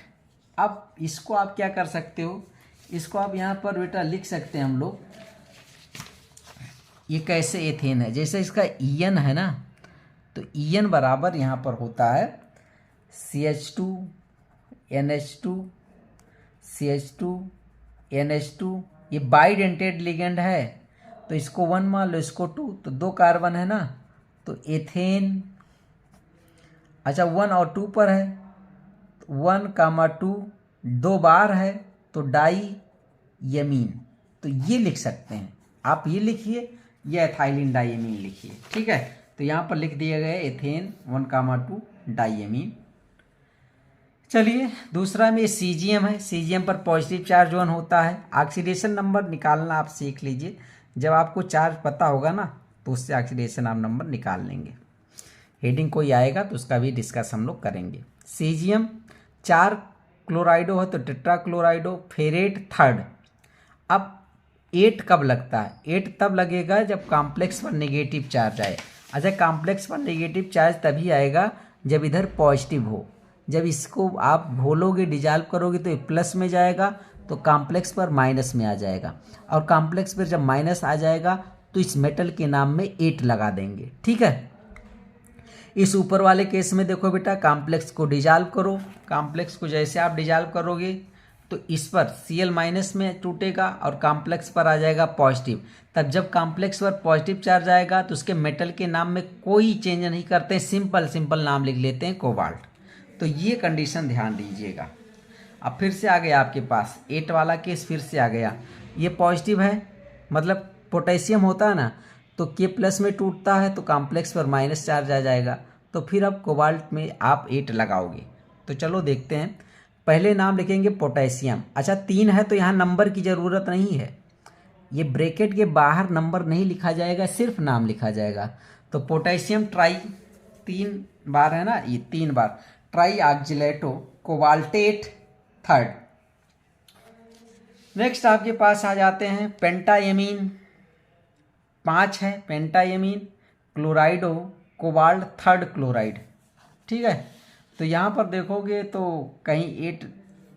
अब इसको आप क्या कर सकते हो, इसको आप यहाँ पर बेटा लिख सकते हैं हम लोग। ये कैसे एथेन है, जैसे इसका EN है ना तो EN बराबर यहाँ पर होता है CH2 NH2 CH2 NH2। ये बाइडेंटेड लिगेंड है तो इसको 1 मान लो, इसको 2, तो 2 कार्बन है ना तो एथेन। अच्छा 1 और 2 पर है, 1,2 2 बार है तो डाई यमीन। तो ये लिख सकते हैं आप, ये लिखिए, ये एथाइलिन डाइएमीन लिखिए। ठीक है, तो यहाँ पर लिख दिया गया एथेन 1,2 डाइएमीन। चलिए दूसरा में CGM है। CGM पर पॉजिटिव चार्ज 1 होता है। ऑक्सीडेशन नंबर निकालना आप सीख लीजिए, जब आपको चार्ज पता होगा ना तो उससे ऑक्सीडेशन आप नंबर निकाल लेंगे। हेडिंग कोई आएगा तो उसका भी डिस्कस हम लोग करेंगे। CGM 4 क्लोराइडो है तो टेट्रा क्लोराइडो, फेरेट थर्ड। अब 8 कब लगता है, 8 तब लगेगा जब कॉम्प्लेक्स पर नेगेटिव चार्ज आए। अच्छा, कॉम्प्लेक्स पर नेगेटिव चार्ज तभी आएगा जब इधर पॉजिटिव हो। जब इसको आप घोलोगे, डिजॉल्व करोगे तो ये प्लस में जाएगा तो कॉम्प्लेक्स पर माइनस में आ जाएगा, और कॉम्प्लेक्स पर जब माइनस आ जाएगा तो इस मेटल के नाम में 8 लगा देंगे। ठीक है, इस ऊपर वाले केस में देखो बेटा, कॉम्प्लेक्स को डिजॉल्व करो। कॉम्प्लेक्स को जैसे आप डिजॉल्व करोगे तो इस पर Cl माइनस में टूटेगा और कॉम्प्लेक्स पर आ जाएगा पॉजिटिव। तब जब कॉम्प्लेक्स पर पॉजिटिव चार्ज आएगा तो उसके मेटल के नाम में कोई चेंज नहीं करते, सिंपल सिंपल नाम लिख लेते हैं कोबाल्ट। तो ये कंडीशन ध्यान दीजिएगा। अब फिर से आ गया आपके पास 8 वाला केस, फिर से आ गया। ये पॉजिटिव है, मतलब पोटेशियम होता है ना तो K प्लस में टूटता है तो कॉम्प्लेक्स पर माइनस चार्ज आ जाएगा। तो फिर अब कोबाल्ट में आप 8 लगाओगे। तो चलो देखते हैं, पहले नाम लिखेंगे पोटेशियम। अच्छा 3 है तो यहाँ नंबर की ज़रूरत नहीं है, ये ब्रैकेट के बाहर नंबर नहीं लिखा जाएगा, सिर्फ नाम लिखा जाएगा। तो पोटेशियम ट्राई 3 बार है ना, ये 3 बार ट्राई ऑक्जिलेटो कोबाल्टेट थर्ड। नेक्स्ट आपके पास आ जाते हैं पेंटायमीन, 5 है पेंटायमीन क्लोराइडो कोबाल्ट थर्ड क्लोराइड। ठीक है, तो यहाँ पर देखोगे तो कहीं 8,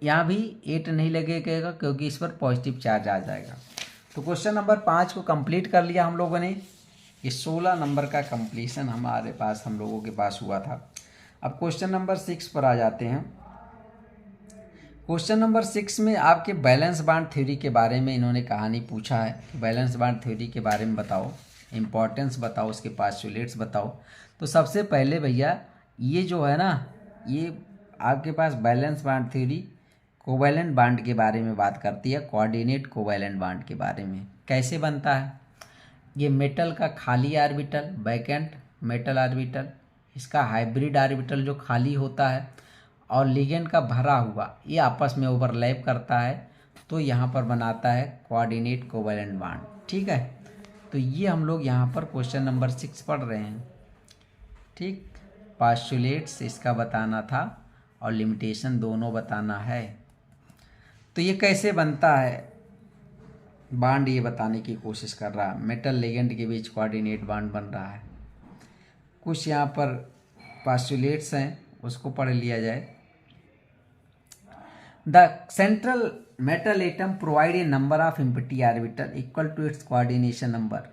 यहाँ भी 8 नहीं लगेगा क्योंकि इस पर पॉजिटिव चार्ज आ जाएगा। तो क्वेश्चन नंबर 5 को कंप्लीट कर लिया हम लोगों ने। ये 16 नंबर का कंप्लीशन हमारे पास, हम लोगों के पास हुआ था। अब क्वेश्चन नंबर 6 पर आ जाते हैं। क्वेश्चन नंबर 6 में आपके बैलेंस बांड थ्योरी के बारे में इन्होंने कहानी पूछा है कि बैलेंस बांड थ्योरी के बारे में बताओ, इम्पोर्टेंस बताओ, उसके पोस्टुलेट्स बताओ। तो सबसे पहले भैया ये जो है ना, ये आपके पास valence bond theory covalent bond के बारे में बात करती है, कोऑर्डिनेट कोवैलेंट बांड के बारे में। कैसे बनता है, ये मेटल का खाली ऑर्बिटल वैकेंट मेटल ऑर्बिटल, इसका हाइब्रिड ऑर्बिटल जो खाली होता है, और लिगेंड का भरा हुआ, ये आपस में ओवरलैप करता है तो यहाँ पर बनाता है कोऑर्डिनेट कोवैलेंट बांड। ठीक है, तो ये हम लोग यहाँ पर क्वेश्चन नंबर 6 पढ़ रहे हैं। ठीक, पोस्टुलेट्स इसका बताना था और लिमिटेशन दोनों बताना है। तो ये कैसे बनता है बांड, ये बताने की कोशिश कर रहा है। मेटल लिगेंड के बीच कोऑर्डिनेट बांड बन रहा है। कुछ यहाँ पर पोस्टुलेट्स हैं, उसको पढ़ लिया जाए। The central metal atom provide a number of empty orbital equal to its coordination number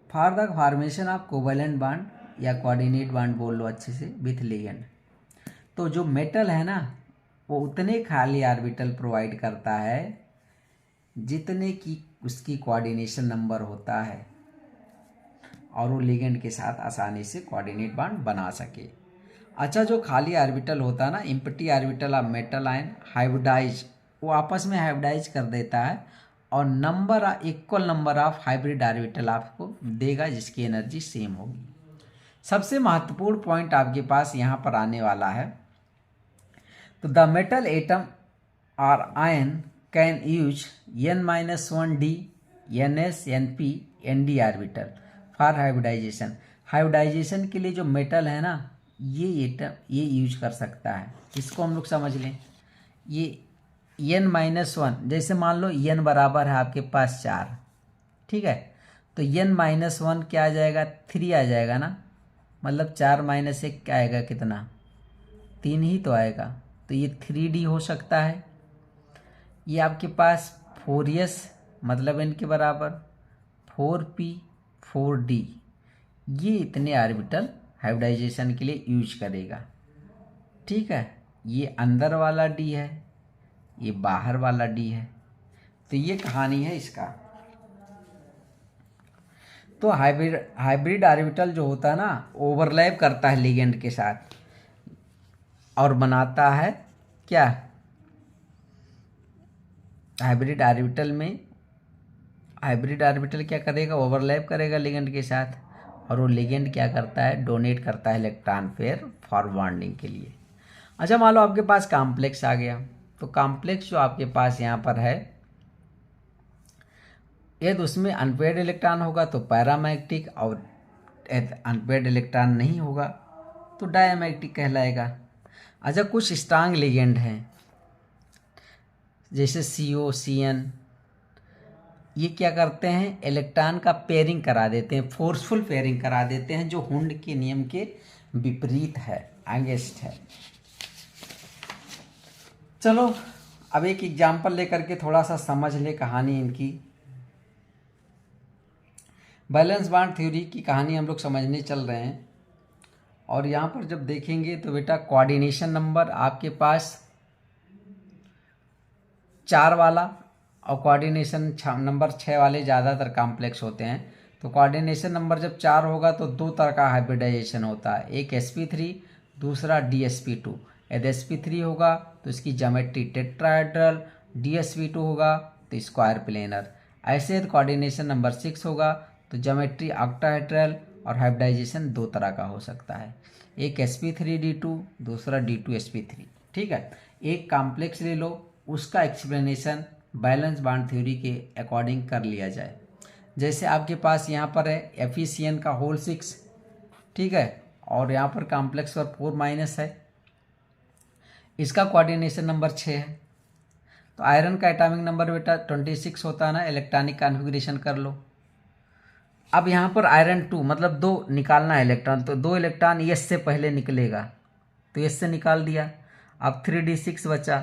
for the formation of covalent bond या कोऑर्डिनेट बॉन्ड बोल लो अच्छे से विथ लिगेंड। तो जो मेटल है ना वो उतने खाली ऑर्बिटल प्रोवाइड करता है जितने की उसकी कोऑर्डिनेशन नंबर होता है और वो लिगेंड के साथ आसानी से कोऑर्डिनेट बॉन्ड बना सके। अच्छा, जो खाली ऑर्बिटल होता है ना, empty orbital of metal ion hybridise, वो आपस में हाइब्रिडाइज कर देता है और equal number of hybrid orbital आपको देगा जिसकी एनर्जी सेम होगी। सबसे महत्वपूर्ण पॉइंट आपके पास यहाँ पर आने वाला है। तो द मेटल एटम और ion can use n-1d ns np nd orbital for hybridisation. Hybridisation के लिए जो मेटल है ना ये एटम ये यूज कर सकता है। इसको हम लोग समझ लें, ये n-1, जैसे मान लो n बराबर है आपके पास 4, ठीक है, तो n-1 क्या आ जाएगा, 3 आ जाएगा ना, मतलब 4 - 1 क्या आएगा, कितना, 3 ही तो आएगा। तो ये 3d हो सकता है। ये आपके पास 4s मतलब इनके बराबर 4p 4d, ये इतने ऑर्बिटल हाइब्रिडाइजेशन के लिए यूज करेगा, ठीक है। ये अंदर वाला d है, ये बाहर वाला d है। तो ये कहानी है इसका। तो हाइब्रिड ऑर्बिटल जो होता है ना ओवरलैप करता है लिगेंड के साथ और बनाता है क्या, हाइब्रिड ऑर्बिटल क्या करेगा, ओवरलैप करेगा लिगेंड के साथ और वो लिगेंड क्या करता है, डोनेट करता है इलेक्ट्रॉन पेयर फॉर बॉन्डिंग के लिए। अच्छा, मान लो आपके पास कॉम्प्लेक्स आ गया, तो कॉम्प्लेक्स जो आपके पास यहाँ पर है यदि उसमें अनपेयर्ड इलेक्ट्रॉन होगा तो पैरामैग्नेटिक और अनपेयर्ड इलेक्ट्रॉन नहीं होगा तो डायमैग्नेटिक कहलाएगा। अच्छा, कुछ स्ट्रांग लिगेंड हैं जैसे CO CN, ये क्या करते हैं, इलेक्ट्रॉन का पेयरिंग करा देते हैं, फोर्सफुल पेयरिंग करा देते हैं जो हुंड के नियम के विपरीत है, अगेंस्ट है। चलो अब एक एग्जाम्पल लेकर के थोड़ा सा समझ ले कहानी इनकी। बैलेंस बॉन्ड थ्योरी की कहानी हम लोग समझने चल रहे हैं और यहाँ पर जब देखेंगे तो बेटा कोऑर्डिनेशन नंबर आपके पास 4 वाला और कोऑर्डिनेशन नंबर 6 वाले ज़्यादातर कॉम्प्लेक्स होते हैं। तो कोऑर्डिनेशन नंबर जब 4 होगा तो 2 तरह का हाइब्रिडाइजेशन होता है, एक sp3 दूसरा dsp2। यदि sp3 होगा तो इसकी ज्योमेट्री टेट्राहेड्रल, dsp2 होगा तो स्क्वायर प्लेनर। ऐसे कोऑर्डिनेशन नंबर 6 होगा तो ज्योमेट्री ऑक्टाहेड्रल और हाइब्रिडाइजेशन 2 तरह का हो सकता है, एक sp3d2 दूसरा d2sp3, ठीक है। एक कॉम्प्लेक्स ले लो, उसका एक्सप्लेनेशन बैलेंस बॉन्ड थ्योरी के अकॉर्डिंग कर लिया जाए। जैसे आपके पास यहाँ पर है FeCN का होल 6, ठीक है, और यहाँ पर कॉम्प्लेक्स पर 4- है, इसका कोऑर्डिनेशन नंबर 6 है। तो आयरन का एटॉमिक नंबर बेटा 26 होता है ना, इलेक्ट्रॉनिक कॉन्फ़िगरेशन कर लो। अब यहाँ पर आयरन 2 मतलब 2 निकालना है इलेक्ट्रॉन, तो 2 इलेक्ट्रॉन S से पहले निकलेगा तो S से निकाल दिया। अब 3d6 बचा,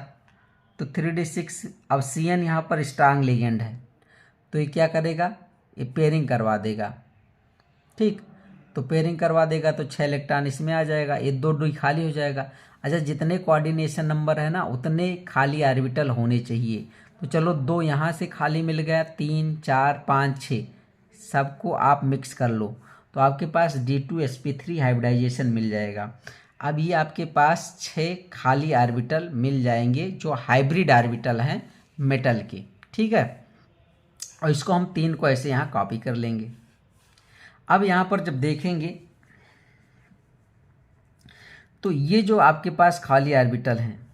तो 3d6, अब CN यहाँ पर स्ट्रांग लिगेंड है तो ये क्या करेगा, ये पेयरिंग करवा देगा, ठीक। तो पेयरिंग करवा देगा तो 6 इलेक्ट्रॉन इसमें आ जाएगा, ये 2 खाली हो जाएगा। अच्छा, जितने कोऑर्डिनेशन नंबर है ना उतने खाली ऑर्बिटल होने चाहिए। तो चलो 2 यहाँ से खाली मिल गया, 3 4 5 6 सबको आप मिक्स कर लो तो आपके पास d2sp3 हाइब्रिडाइजेशन मिल जाएगा। अब ये आपके पास 6 खाली ऑर्बिटल मिल जाएंगे जो हाइब्रिड ऑर्बिटल हैं मेटल के, ठीक है। और इसको हम 3 को ऐसे यहाँ कॉपी कर लेंगे। अब यहाँ पर जब देखेंगे तो ये जो आपके पास खाली ऑर्बिटल हैं,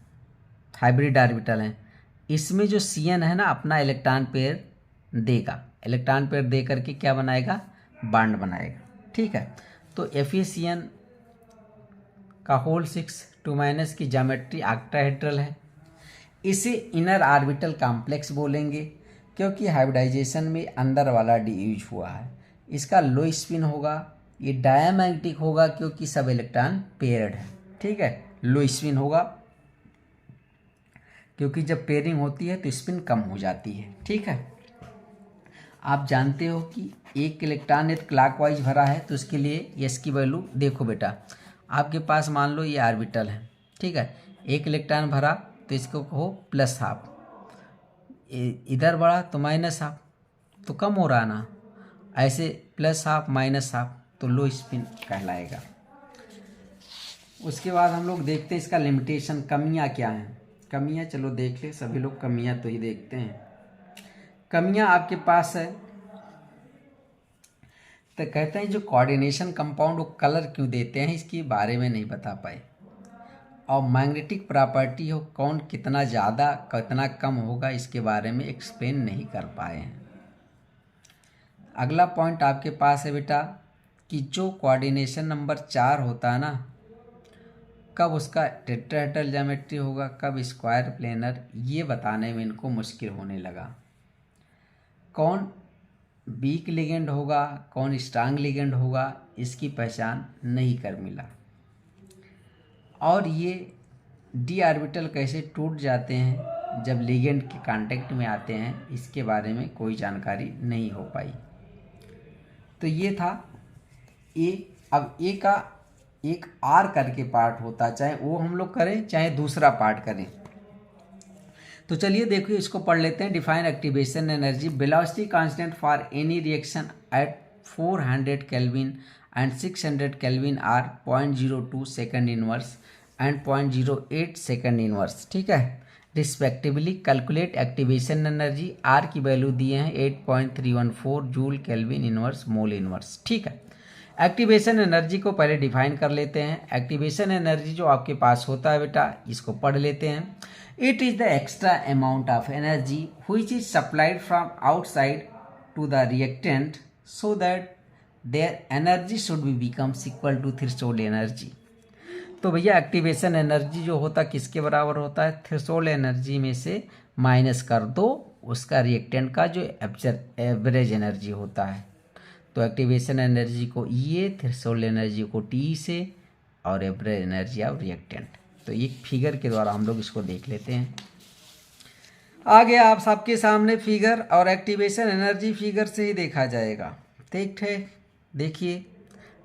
हाइब्रिड ऑर्बिटल हैं, इसमें जो CN है ना अपना इलेक्ट्रॉन पेयर देगा, इलेक्ट्रॉन पेयर दे करके क्या बनाएगा, बॉन्ड बनाएगा, ठीक है। तो FeCN का होल 6 2- की ज्योमेट्री ऑक्टाहेड्रल है। इसे इनर ऑर्बिटल कॉम्प्लेक्स बोलेंगे क्योंकि हाइब्रिडाइजेशन में अंदर वाला d यूज हुआ है। इसका लो स्पिन होगा, ये डायमैग्नेटिक होगा क्योंकि सब इलेक्ट्रॉन पेयर्ड है, ठीक है, लो स्पिन होगा। क्योंकि जब पेयरिंग होती है तो स्पिन कम हो जाती है। ठीक है, आप जानते हो कि एक इलेक्ट्रॉन यदि क्लॉकवाइज भरा है तो इसके लिए एस की वैल्यू देखो बेटा, आपके पास मान लो ये ऑर्बिटल है, ठीक है, एक इलेक्ट्रॉन भरा तो इसको कहो प्लस हाफ, इधर बढ़ा तो माइनस हाफ, तो कम हो रहा ना, ऐसे प्लस हाफ माइनस हाफ तो लो स्पिन कहलाएगा। उसके बाद हम लोग देखते हैं इसका लिमिटेशन, कमियां क्या हैं। कमियां चलो देख ले, सभी लोग कमियां तो ही देखते हैं। कमियां आपके पास है तो कहते हैं जो कोऑर्डिनेशन कंपाउंड वो कलर क्यों देते हैं इसके बारे में नहीं बता पाए, और मैग्नेटिक प्रॉपर्टी हो कौन कितना ज़्यादा कितना कम होगा इसके बारे में एक्सप्लेन नहीं कर पाए हैं। अगला पॉइंट आपके पास है बेटा कि जो कोऑर्डिनेशन नंबर 4 होता है ना, कब उसका टेट्राहेड्रल ज्योमेट्री होगा, कब स्क्वायर प्लेनर, ये बताने में इनको मुश्किल होने लगा। कौन वीक लिगेंड होगा कौन स्ट्रांग लिगेंड होगा इसकी पहचान नहीं कर मिला, और ये डी ऑर्बिटल कैसे टूट जाते हैं जब लिगेंड के कांटेक्ट में आते हैं इसके बारे में कोई जानकारी नहीं हो पाई। तो ये था ए। अब ए का एक आर करके पार्ट होता है, चाहे वो हम लोग करें चाहे दूसरा पार्ट करें। तो चलिए देखिए इसको पढ़ लेते हैं। Define activation energy, velocity constant for any reaction at 400 kelvin and 600 kelvin are 0.02 second inverse and 0.08 second inverse, ठीक है, respectively. Calculate activation energy, R की वैल्यू दिए हैं 8.314 joule kelvin inverse mole inverse, ठीक है। एक्टिवेशन एनर्जी को पहले define कर लेते हैं। एक्टिवेशन एनर्जी जो आपके पास होता है बेटा, इसको पढ़ लेते हैं। It is the extra amount of energy which is supplied from outside to the reactant so that their energy should be becomes equal to threshold energy. तो भैया एक्टिवेशन एनर्जी जो होता है किसके बराबर होता है, थ्रेशोल्ड एनर्जी में से माइनस कर दो उसका रिएक्टेंट का जो एवरेज एनर्जी होता है। तो एक्टिवेशन एनर्जी को ये, थ्रेशोल्ड एनर्जी को टी से, और एवरेज एनर्जी ऑफ रिएक्टेंट। तो एक फिगर के द्वारा हम लोग इसको देख लेते हैं। आ गया आप सबके सामने फिगर, और एक्टिवेशन एनर्जी फिगर से ही देखा जाएगा। ठीक है, देखिए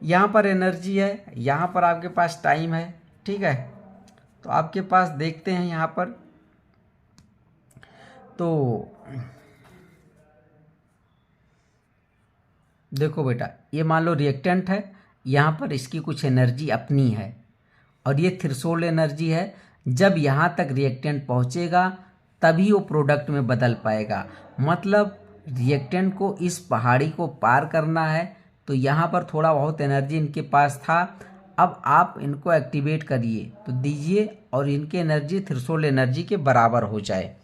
यहाँ पर एनर्जी है, यहाँ पर आपके पास टाइम है, ठीक है। तो आपके पास देखते हैं यहाँ पर, तो देखो बेटा ये मान लो रिएक्टेंट है, यहाँ पर इसकी कुछ एनर्जी अपनी है, और ये थ्रेशोल्ड एनर्जी है। जब यहाँ तक रिएक्टेंट पहुँचेगा तभी वो प्रोडक्ट में बदल पाएगा। मतलब रिएक्टेंट को इस पहाड़ी को पार करना है, तो यहाँ पर थोड़ा बहुत एनर्जी इनके पास था। अब आप इनको एक्टिवेट करिए तो दीजिए, और इनकी एनर्जी थ्रेशोल्ड एनर्जी के बराबर हो जाए।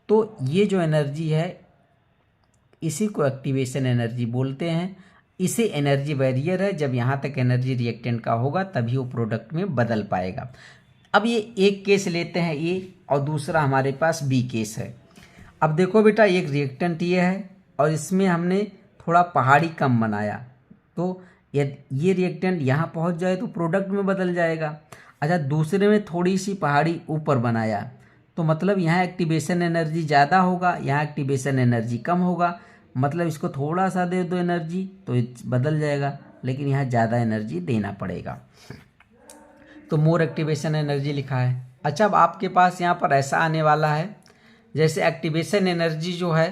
तो ये जो एनर्जी है इसी को एक्टिवेशन एनर्जी बोलते हैं। इसे एनर्जी बैरियर है, जब यहाँ तक एनर्जी रिएक्टेंट का होगा तभी वो प्रोडक्ट में बदल पाएगा। अब ये एक केस लेते हैं ए, और दूसरा हमारे पास बी केस है। अब देखो बेटा एक रिएक्टेंट ये है, और इसमें हमने थोड़ा पहाड़ी कम बनाया, तो ये रिएक्टेंट यहाँ पहुँच जाए तो प्रोडक्ट में बदल जाएगा। अच्छा, दूसरे में थोड़ी सी पहाड़ी ऊपर बनाया, तो मतलब यहाँ एक्टिवेशन एनर्जी ज़्यादा होगा, यहाँ एक्टिवेशन एनर्जी कम होगा। मतलब इसको थोड़ा सा दे दो एनर्जी तो बदल जाएगा, लेकिन यहाँ ज़्यादा एनर्जी देना पड़ेगा, तो मोर एक्टिवेशन एनर्जी लिखा है। अच्छा, अब आपके पास यहाँ पर ऐसा आने वाला है, जैसे एक्टिवेशन एनर्जी जो है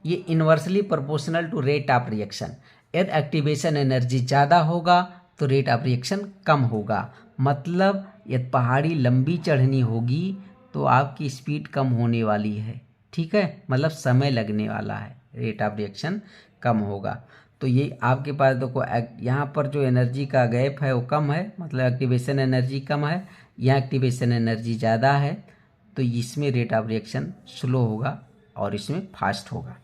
ये inversely proportional to rate of reaction. यदि एक्टिवेशन एनर्जी ज़्यादा होगा तो रेट ऑफ रिएक्शन कम होगा। मतलब यदि पहाड़ी लंबी चढ़नी होगी तो आपकी स्पीड कम होने वाली है, ठीक है, मतलब समय लगने वाला है, रेट ऑफ रिएक्शन कम होगा। तो ये आपके पास देखो यहाँ पर जो एनर्जी का गैप है वो कम है, मतलब एक्टिवेशन एनर्जी कम है, यहाँ एक्टिवेशन एनर्जी ज़्यादा है, तो इसमें रेट ऑफ रिएक्शन स्लो होगा और इसमें फास्ट होगा।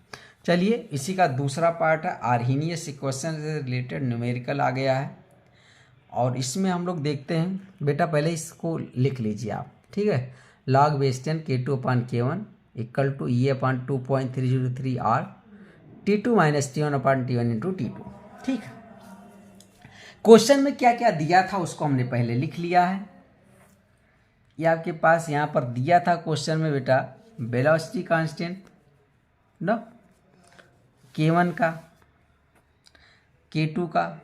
चलिए इसी का दूसरा पार्ट है आर्हीनियस इक्वेशन से रिलेटेड न्यूमेरिकल आ गया है, और इसमें हम लोग देखते हैं। बेटा पहले इसको लिख लीजिए आप, ठीक है। log base 10 K2/K1 equal to E/2.303 R T2 - T1/T1 into T2, ठीक है। क्वेश्चन में क्या क्या दिया था उसको हमने पहले लिख लिया है। ये आपके पास यहाँ पर दिया था क्वेश्चन में बेटा, वेलोसिटी कांस्टेंट न, K1 का, K2 का,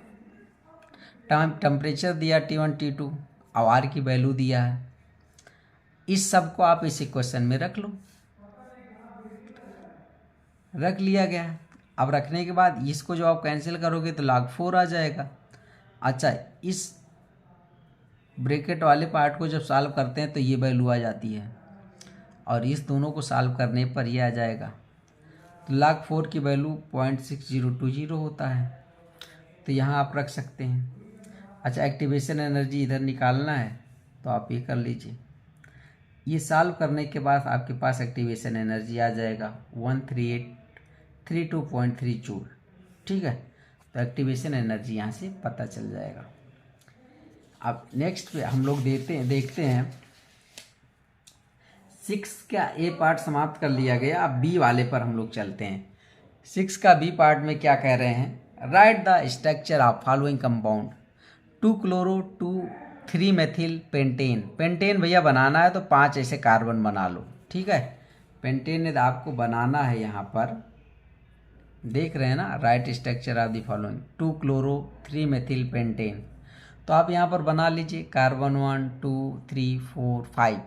टेम्परेचर दिया T1 T2, और R की वैल्यू दिया है। इस सब को आप इस इक्वेशन में रख लो, रख लिया गया। अब रखने के बाद इसको जो आप कैंसिल करोगे तो log 4 आ जाएगा। अच्छा, इस ब्रैकेट वाले पार्ट को जब सॉल्व करते हैं तो ये वैल्यू आ जाती है, और इस दोनों को सॉल्व करने पर ये आ जाएगा। तो log 4 की वैल्यू 0.6020 होता है, तो यहाँ आप रख सकते हैं। अच्छा, एक्टिवेशन एनर्जी इधर निकालना है तो आप ये कर लीजिए। ये सॉल्व करने के बाद आपके पास एक्टिवेशन एनर्जी आ जाएगा 13832.3 जूल। ठीक है, तो एक्टिवेशन एनर्जी यहाँ से पता चल जाएगा। अब नेक्स्ट पे हम लोग देखते हैं 6 का ए पार्ट समाप्त कर लिया गया। अब बी वाले पर हम लोग चलते हैं। 6 का बी पार्ट में क्या कह रहे हैं, right the structure of following compound 2-chloro-2,3-methyl pentane. Pentane भैया बनाना है तो 5 ऐसे कार्बन बना लो। ठीक है, पेंटेन आपको बनाना है। यहाँ पर देख रहे हैं ना, right structure of the following 2-chloro-3-methyl pentane. तो आप यहाँ पर बना लीजिए कार्बन 1 2 3 4 5,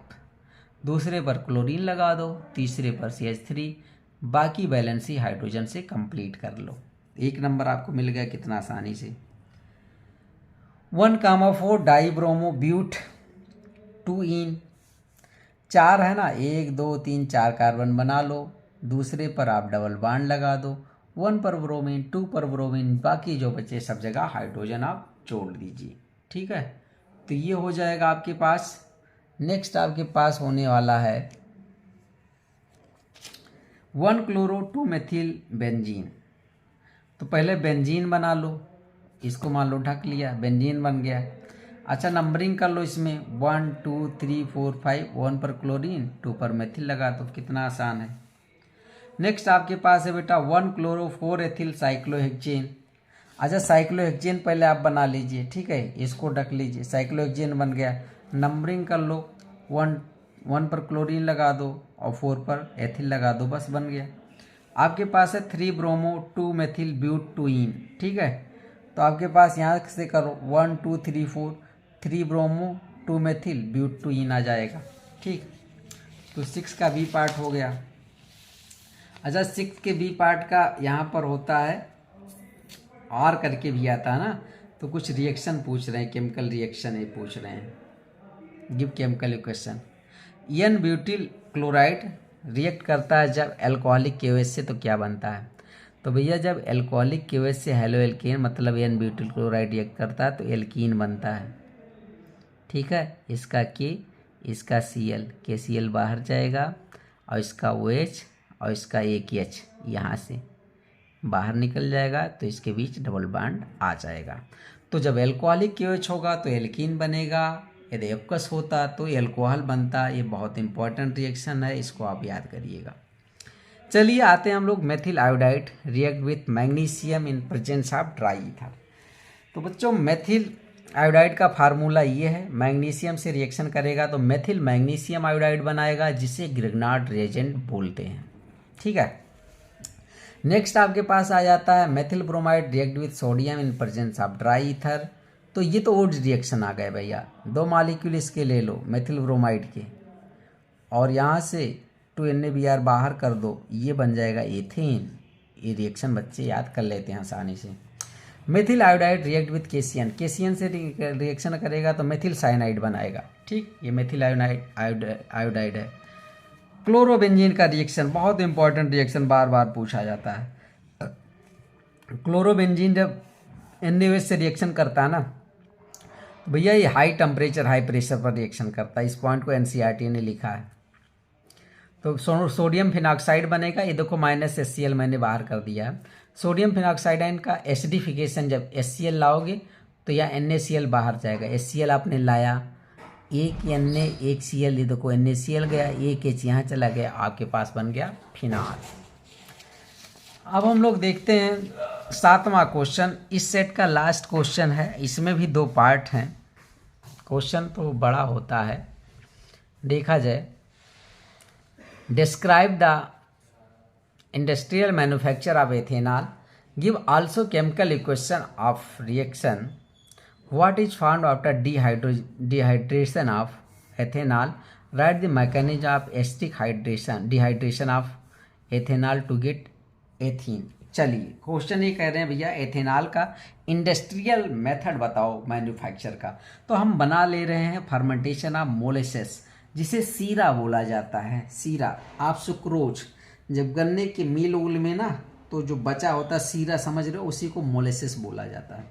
दूसरे पर क्लोरीन लगा दो, तीसरे पर CH3, बाकी बैलेंस ही हाइड्रोजन से कंप्लीट कर लो। 1 नंबर आपको मिल गया कितना आसानी से। 1,4 डाइब्रोमो ब्यूट 2 4 है ना, 1 2 3 4 कार्बन बना लो, दूसरे पर आप डबल बॉन्ड लगा दो, 1 पर ब्रोमीन 2 पर ब्रोमीन, बाकी जो बचे सब जगह हाइड्रोजन आप जोड़ दीजिए। ठीक है, तो ये हो जाएगा आपके पास। नेक्स्ट आपके पास होने वाला है 1-chloro-2-methyl बेंजीन। तो पहले बेंजीन बना लो, इसको मान लो ढक लिया, बेंजीन बन गया। अच्छा, नंबरिंग कर लो इसमें 1 2 3 4 5, 1 पर क्लोरीन 2 पर मेथिल लगा दो, कितना आसान है। नेक्स्ट आपके पास है बेटा 1-chloro-4-ethyl साइक्लोहेक्सेन। अच्छा, साइक्लोहेक्सेन पहले आप बना लीजिए। ठीक है, इसको ढक लीजिए, साइक्लोहेक्सेन बन गया। नंबरिंग कर लो, 1 पर क्लोरीन लगा दो और 4 पर एथिल लगा दो, बस बन गया। आपके पास है 3-bromo-2-methyl ब्यूट 2-ene। ठीक है, तो आपके पास यहाँ से करो 1 2 3 4, 3-bromo-2-methyl ब्यूट 2-ene आ जाएगा। ठीक, तो 6 का बी पार्ट हो गया। अच्छा, 6 के बी पार्ट का यहाँ पर होता है और करके भी आता है ना, तो कुछ रिएक्शन पूछ रहे हैं, केमिकल रिएक्शन ये पूछ रहे हैं। Give chemical equation. N butyl chloride react करता है जब एल्कोहलिक KOH से, तो क्या बनता है। तो भैया जब एल्कोहलिक KOH से हेलो एल्केन मतलब एन ब्यूटिल क्लोराइड रिएक्ट करता है तो एल्कीन बनता है। ठीक है, इसका K, इसका Cl, KCl बाहर जाएगा और इसका OH और इसका एक H यहाँ से बाहर निकल जाएगा, तो इसके बीच डबल बॉन्ड आ जाएगा। तो जब एल्कोहलिक KOH होगा तो एल्कीन बनेगा, यदि एक्वस होता तो एल्कोहल बनता। ये बहुत इंपॉर्टेंट रिएक्शन है, इसको आप याद करिएगा। चलिए आते हैं हम लोग methyl iodide react with magnesium in presence of dry ether. तो बच्चों मेथिल आयोडाइड का फार्मूला ये है, मैग्नीशियम से रिएक्शन करेगा तो मेथिल मैग्नीशियम आयोडाइड बनाएगा, जिसे ग्रिग्नार्ड रिएजेंट बोलते हैं। ठीक है, नेक्स्ट आपके पास आ जाता है methyl bromide react with sodium in presence of dry ether. तो ये तो ओड रिएक्शन आ गए भैया, 2 मॉलिक्यूल इसके ले लो मेथिल ब्रोमाइड के, और यहाँ से 2NaBr बाहर कर दो, ये बन जाएगा एथेन। ये रिएक्शन बच्चे याद कर लेते हैं आसानी से। Methyl iodide react with cation, cation से रिएक्शन करेगा तो मेथिल साइनाइड बनाएगा। ठीक, ये मेथिल आयोडाइड है। क्लोरोबेंजीन का रिएक्शन बहुत इंपॉर्टेंट रिएक्शन, बार बार पूछा जाता है। क्लोरोबेंजीन जब NaOH से रिएक्शन करता है ना, तो भैया ये हाई टेम्परेचर हाई प्रेशर पर रिएक्शन करता है। इस पॉइंट को NCERT ने लिखा है। तो सोडियम फिनॉक्साइड बनेगा, ये देखो -HCl मैंने बाहर कर दिया है। सोडियम फिनॉक्साइड का एसिडिफिकेशन जब HCl लाओगे तो यहाँ NaCl बाहर जाएगा। HCl आपने लाया, एक Na एक Cl, ये देखो NaCl गया, एक H यहाँ चला गया, आपके पास बन गया फिनाल। अब हम लोग देखते हैं 7वां क्वेश्चन, इस सेट का लास्ट क्वेश्चन है। इसमें भी 2 पार्ट हैं, क्वेश्चन तो बड़ा होता है। देखा जाए, describe the industrial manufacture of ethanol, give also chemical equation of reaction, what is found after dehydration of ethanol, write the mechanism of acetic dehydration of ethanol to get ethene. चलिए question ये कह रहे हैं भैया ethanol का industrial method बताओ manufacture का। तो हम बना ले रहे हैं फर्मेंटेशन ऑफ मोलेसेस, जिसे सीरा बोला जाता है। सीरा, आप सुक्रोज, जब गन्ने के मिल उल में ना तो जो बचा होता है सीरा, समझ रहे हो, उसी को मोलेसेस बोला जाता है।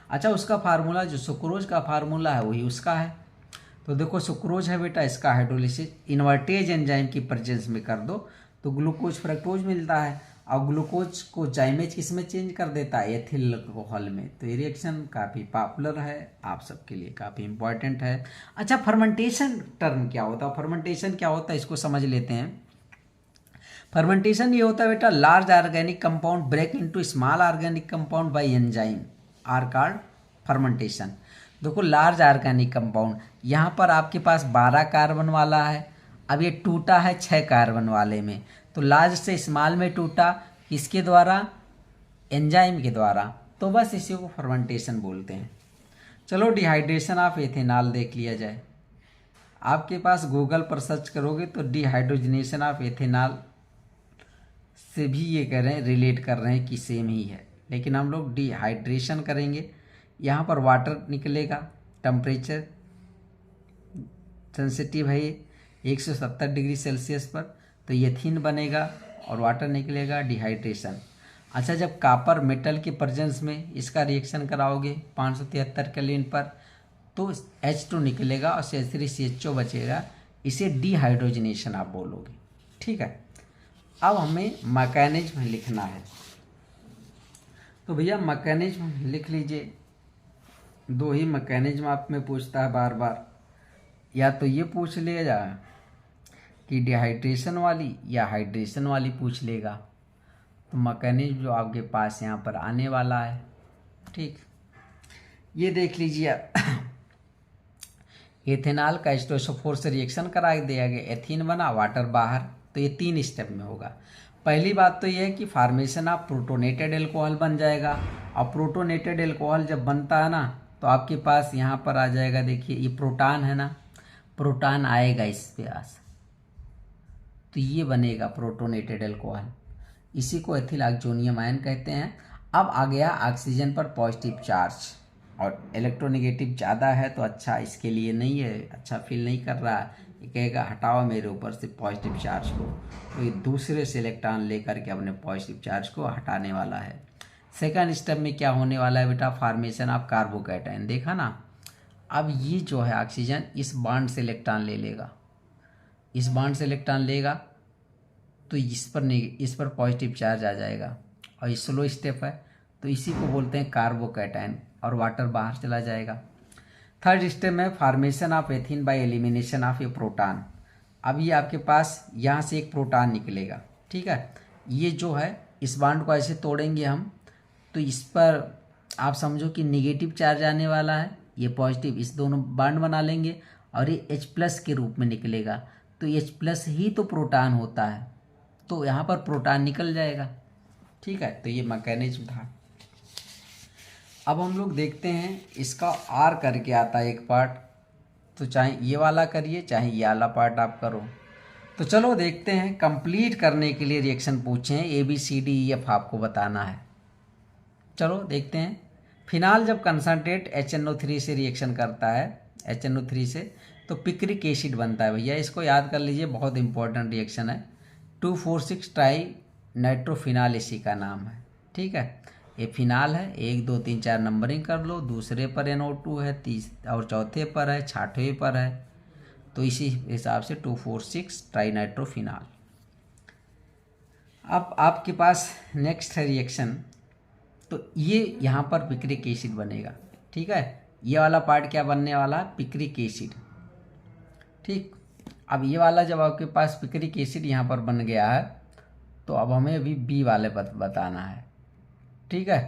अच्छा, उसका फार्मूला जो सुक्रोज का फार्मूला है वही उसका है। तो देखो सुक्रोज है बेटा, इसका हाइड्रोलिसिस इन्वर्टेज एंजाइम की प्रेजेंस में कर दो तो ग्लूकोज फ्रक्टोज मिलता है, और ग्लूकोज को जाइमेज किस में चेंज कर देता है, एथिल अल्कोहल में। तो ये रिएक्शन काफ़ी पॉपुलर है, आप सबके लिए काफ़ी इंपॉर्टेंट है। अच्छा, फर्मेंटेशन टर्म क्या होता है, फर्मेंटेशन क्या होता है इसको समझ लेते हैं। फर्मेंटेशन ये होता है बेटा, large organic compound break into small organic compound by enzyme are called fermentation. देखो लार्ज ऑर्गेनिक कंपाउंड, यहाँ पर आपके पास 12 कार्बन वाला है, अब ये टूटा है 6 कार्बन वाले में, तो लार्ज से स्मॉल में टूटा, किसके द्वारा, एंजाइम के द्वारा, तो बस इसी को फर्मेंटेशन बोलते हैं। चलो डिहाइड्रेशन ऑफ एथेनॉल देख लिया जाए। आपके पास गूगल पर सर्च करोगे तो डिहाइड्रोजनेशन ऑफ एथेनॉल से भी ये कह रहे हैं, रिलेट कर रहे हैं कि सेम ही है, लेकिन हम लोग डिहाइड्रेशन करेंगे। यहाँ पर वाटर निकलेगा, टेम्परेचर सेंसिटिव है ये 170 डिग्री सेल्सियस पर, तो एथीन बनेगा और वाटर निकलेगा, डिहाइड्रेशन। अच्छा, जब कॉपर मेटल के प्रेजेंस में इसका रिएक्शन कराओगे 573 केल्विन पर, तो H2 निकलेगा और CH3CHO बचेगा, इसे डिहाइड्रोजनेशन आप बोलोगे। ठीक है, अब हमें मैकेनिज्म लिखना है, तो भैया मैकेनिज्म लिख लीजिए। 2 ही मैकेनिज्म आप में पूछता है बार बार, या तो ये पूछ लेगा कि डिहाइड्रेशन वाली या हाइड्रेशन वाली पूछ लेगा। तो मैकेनिज्म जो आपके पास यहाँ पर आने वाला है, ठीक, ये देख लीजिए आप। एथेनॉल का H2SO4 से रिएक्शन करा दिया गया, एथीन बना, वाटर बाहर। तो ये 3 स्टेप में होगा। पहली बात तो ये है कि फार्मेशन ऑफ प्रोटोनेटेड एल्कोहल बन जाएगा, और प्रोटोनेटेड एल्कोहल जब बनता है ना तो आपके पास यहाँ पर आ जाएगा, देखिए ये प्रोटॉन है ना, प्रोटॉन आएगा इस पास, तो ये बनेगा प्रोटोनेटेड एल्कोहल, इसी को एथिल ऑक्सोनियम आयन कहते हैं। अब आ गया ऑक्सीजन पर पॉजिटिव चार्ज, और इलेक्ट्रोनेगेटिव ज़्यादा है तो अच्छा इसके लिए नहीं है, अच्छा फील नहीं कर रहा है, ये कहेगा हटाओ मेरे ऊपर से पॉजिटिव चार्ज को, तो ये दूसरे से इलेक्ट्रॉन लेकर के अपने पॉजिटिव चार्ज को हटाने वाला है। सेकंड स्टेप में क्या होने वाला है बेटा, फार्मेशन ऑफ कार्बोकैटायन, देखा ना। अब ये जो है ऑक्सीजन इस बॉन्ड से इलेक्ट्रॉन ले लेगा, इस बॉन्ड से इलेक्ट्रॉन लेगा तो इस पर पॉजिटिव चार्ज आ जाएगा, और ये स्लो स्टेप है तो इसी को बोलते हैं कार्बोकैटायन, और वाटर बाहर चला जाएगा। थर्ड स्टेप में formation of ethene by elimination of A proton. अब ये आपके पास यहाँ से एक प्रोटॉन निकलेगा, ठीक है, ये जो है इस बॉन्ड को ऐसे तोड़ेंगे हम, तो इस पर आप समझो कि निगेटिव चार्ज आने वाला है, ये पॉजिटिव, इस दोनों बॉन्ड बना लेंगे और ये H+ के रूप में निकलेगा, तो H+ ही तो प्रोटॉन होता है, तो यहाँ पर प्रोटॉन निकल जाएगा। ठीक है, तो ये मैकेनिज्म था। अब हम लोग देखते हैं इसका R करके आता है एक पार्ट, तो चाहे ये वाला करिए चाहे ये वाला पार्ट आप करो। तो चलो देखते हैं, कंप्लीट करने के लिए रिएक्शन पूछे हैं, ABCDEF आपको बताना है। चलो देखते हैं। फिनाल जब कंसनट्रेट HNO3 से रिएक्शन करता है, HNO3 से, तो पिक्रिक एसिड बनता है भैया, इसको याद कर लीजिए, बहुत इंपॉर्टेंट रिएक्शन है। 2,4,6 ट्राई नाइट्रोफिनाल इसी का नाम है। ठीक है, ये फिनाल है, 1 2 3 4 नंबरिंग कर लो, दूसरे पर NO2 है, और चौथे पर है, छठवें पर है, तो इसी हिसाब से 2,4,6 ट्राई नाइट्रोफिनाल। अब आपके पास नेक्स्ट है रिएक्शन, तो ये यहाँ पर पिक्रिक एसिड बनेगा। ठीक है, ये वाला पार्ट क्या बनने वाला, पिक्रिक एसिड। ठीक, अब ये वाला जब आपके पास पिक्रिक एसिड यहाँ पर बन गया है, तो अब हमें अभी बी वाले बताना है। ठीक है,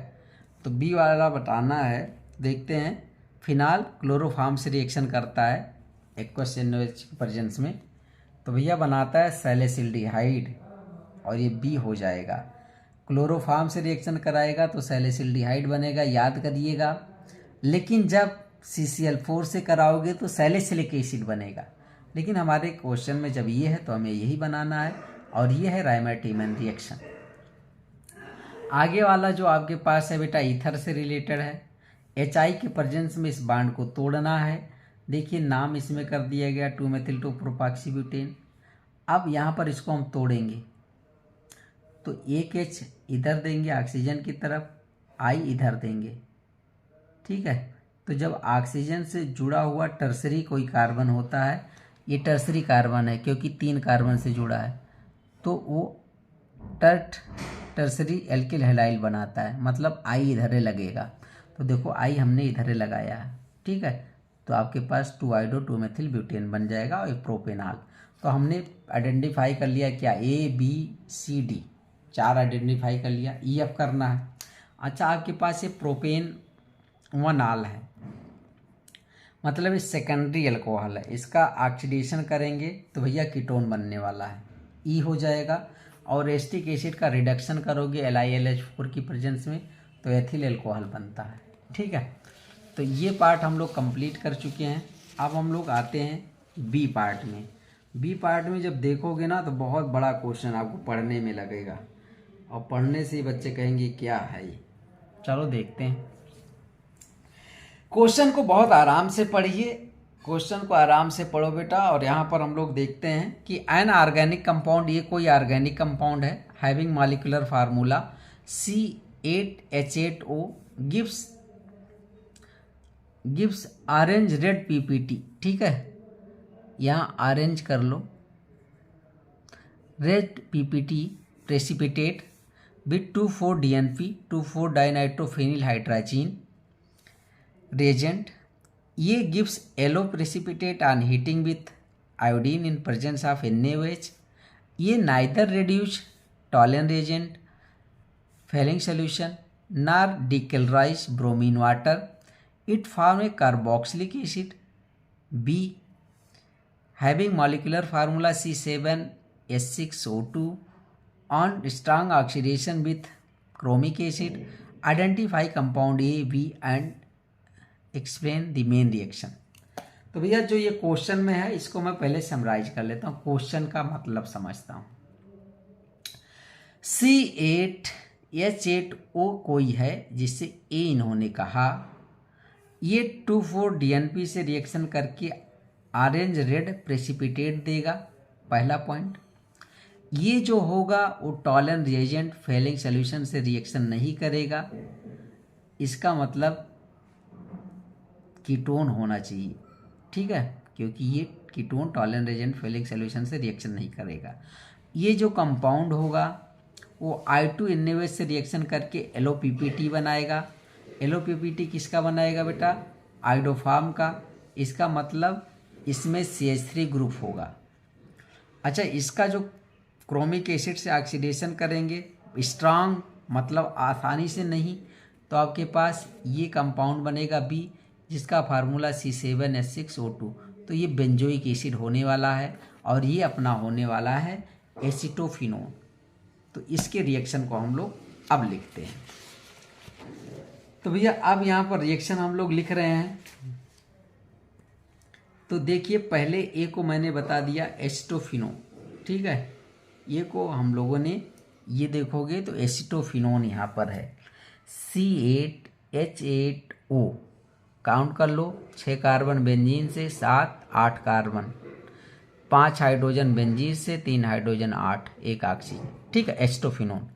तो बी वाला बताना है। देखते हैं, फिनाल क्लोरोफॉर्म से रिएक्शन करता है, एक्वस NaOH के प्रेजेंस में, तो भैया बनाता है सैलिसिल्डिहाइड और ये बी हो जाएगा। क्लोरोफॉर्म से रिएक्शन कराएगा तो सैलिसिल्डिहाइड बनेगा, याद करिएगा। लेकिन जब CCl4 से कराओगे तो सैलिसिलिक एसिड बनेगा। लेकिन हमारे क्वेश्चन में जब ये है तो हमें यही बनाना है, और ये है राइमर-टीमन रिएक्शन। आगे वाला जो आपके पास है बेटा ईथर से रिलेटेड है। HI के प्रेजेंस में इस बांड को तोड़ना है। देखिए नाम इसमें कर दिया गया 2-मेथिल-2-प्रोपाक्सीब्यूटेन। अब यहाँ पर इसको हम तोड़ेंगे तो एक H इधर देंगे ऑक्सीजन की तरफ, I इधर देंगे, ठीक है। तो जब ऑक्सीजन से जुड़ा हुआ टर्सरी कोई कार्बन होता है, ये टर्सरी कार्बन है क्योंकि 3 कार्बन से जुड़ा है, तो वो टर्सरी एल्किल हैलाइड बनाता है, मतलब I इधर लगेगा। तो देखो I हमने इधर लगाया है, ठीक है। तो आपके पास 2-आइडो-2-मेथिल ब्यूटेन बन जाएगा और एक प्रोपेनॉल। तो हमने आइडेंटिफाई कर लिया क्या, ABCD 4 आइडेंटिफाई कर लिया। EF करना है। अच्छा आपके पास ये प्रोपेन 1 है, मतलब ये सेकेंडरी अल्कोहल है। इसका ऑक्सीडेशन करेंगे तो भैया कीटोन बनने वाला है, E हो जाएगा। और एस्टिक एसिड का रिडक्शन करोगे LiLH4 की प्रेजेंस में तो एथिल अल्कोहल बनता है, ठीक है। तो ये पार्ट हम लोग कंप्लीट कर चुके हैं। अब हम लोग आते हैं बी पार्ट में। बी पार्ट में जब देखोगे ना तो बहुत बड़ा क्वेश्चन आपको पढ़ने में लगेगा, और पढ़ने से ही बच्चे कहेंगे क्या है ये। चलो देखते हैं। क्वेश्चन को बहुत आराम से पढ़िए, क्वेश्चन को आराम से पढ़ो बेटा। और यहाँ पर हम लोग देखते हैं कि एन ऑर्गेनिक कंपाउंड, ये कोई ऑर्गेनिक कंपाउंड है, having molecular formula C8H8O gives orange red PPT, ठीक है। यहाँ ऑरेंज कर लो, red PPT precipitate with 2,4-DNP two four dinitrophenyl reagent. ये gives yellow precipitate on heating with iodine in presence of NaOH. ये neither reduce Tollens reagent failing solution nor decolorise bromine water. It form a carboxylic acid. B having molecular formula C7H6O2 on strong oxidation with chromic acid. Identify compound A, B and explain the main reaction. तो भैया जो ये question में है इसको मैं पहले summarise कर लेता हूँ, क्वेश्चन का मतलब समझता हूँ। C8H8O कोई है जिससे A इन्होंने कहा, ये 2,4-DNP से रिएक्शन करके ऑरेंज रेड प्रेसिपिटेट देगा, पहला पॉइंट। ये जो होगा वो टॉलन रिएजेंट फेलिंग सोल्यूशन से रिएक्शन नहीं करेगा, इसका मतलब कीटोन होना चाहिए, ठीक है, क्योंकि ये ketone Tollens reagent Fehling solution से रिएक्शन नहीं करेगा। ये जो कंपाउंड होगा वो I2NaOH से रिएक्शन करके LOPPT बनाएगा। LOPPT किसका बनाएगा बेटा, आइडोफार्म का, इसका मतलब इसमें CH3 ग्रुप होगा। अच्छा इसका जो क्रोमिक एसिड से ऑक्सीडेशन करेंगे स्ट्रांग, मतलब आसानी से नहीं, तो आपके पास ये कंपाउंड बनेगा B, जिसका फार्मूला C7H6O2। तो ये बेंजोइक एसिड होने वाला है और ये अपना होने वाला है एसिटोफिनोन। तो इसके रिएक्शन को हम लोग अब लिखते हैं। तो भैया अब यहाँ पर रिएक्शन हम लोग लिख रहे हैं। तो देखिए पहले ए को मैंने बता दिया एसिटोफिनोन, ठीक है। ये को हम लोगों ने, ये देखोगे तो एसिटोफिनोन यहाँ पर है C8H8O, काउंट कर लो, 6 कार्बन बेंजीन से 7-8 कार्बन, 5 हाइड्रोजन बेंजीन से 3 हाइड्रोजन 8, 1 ऑक्सीजन, ठीक है, एसिटोफिनोन।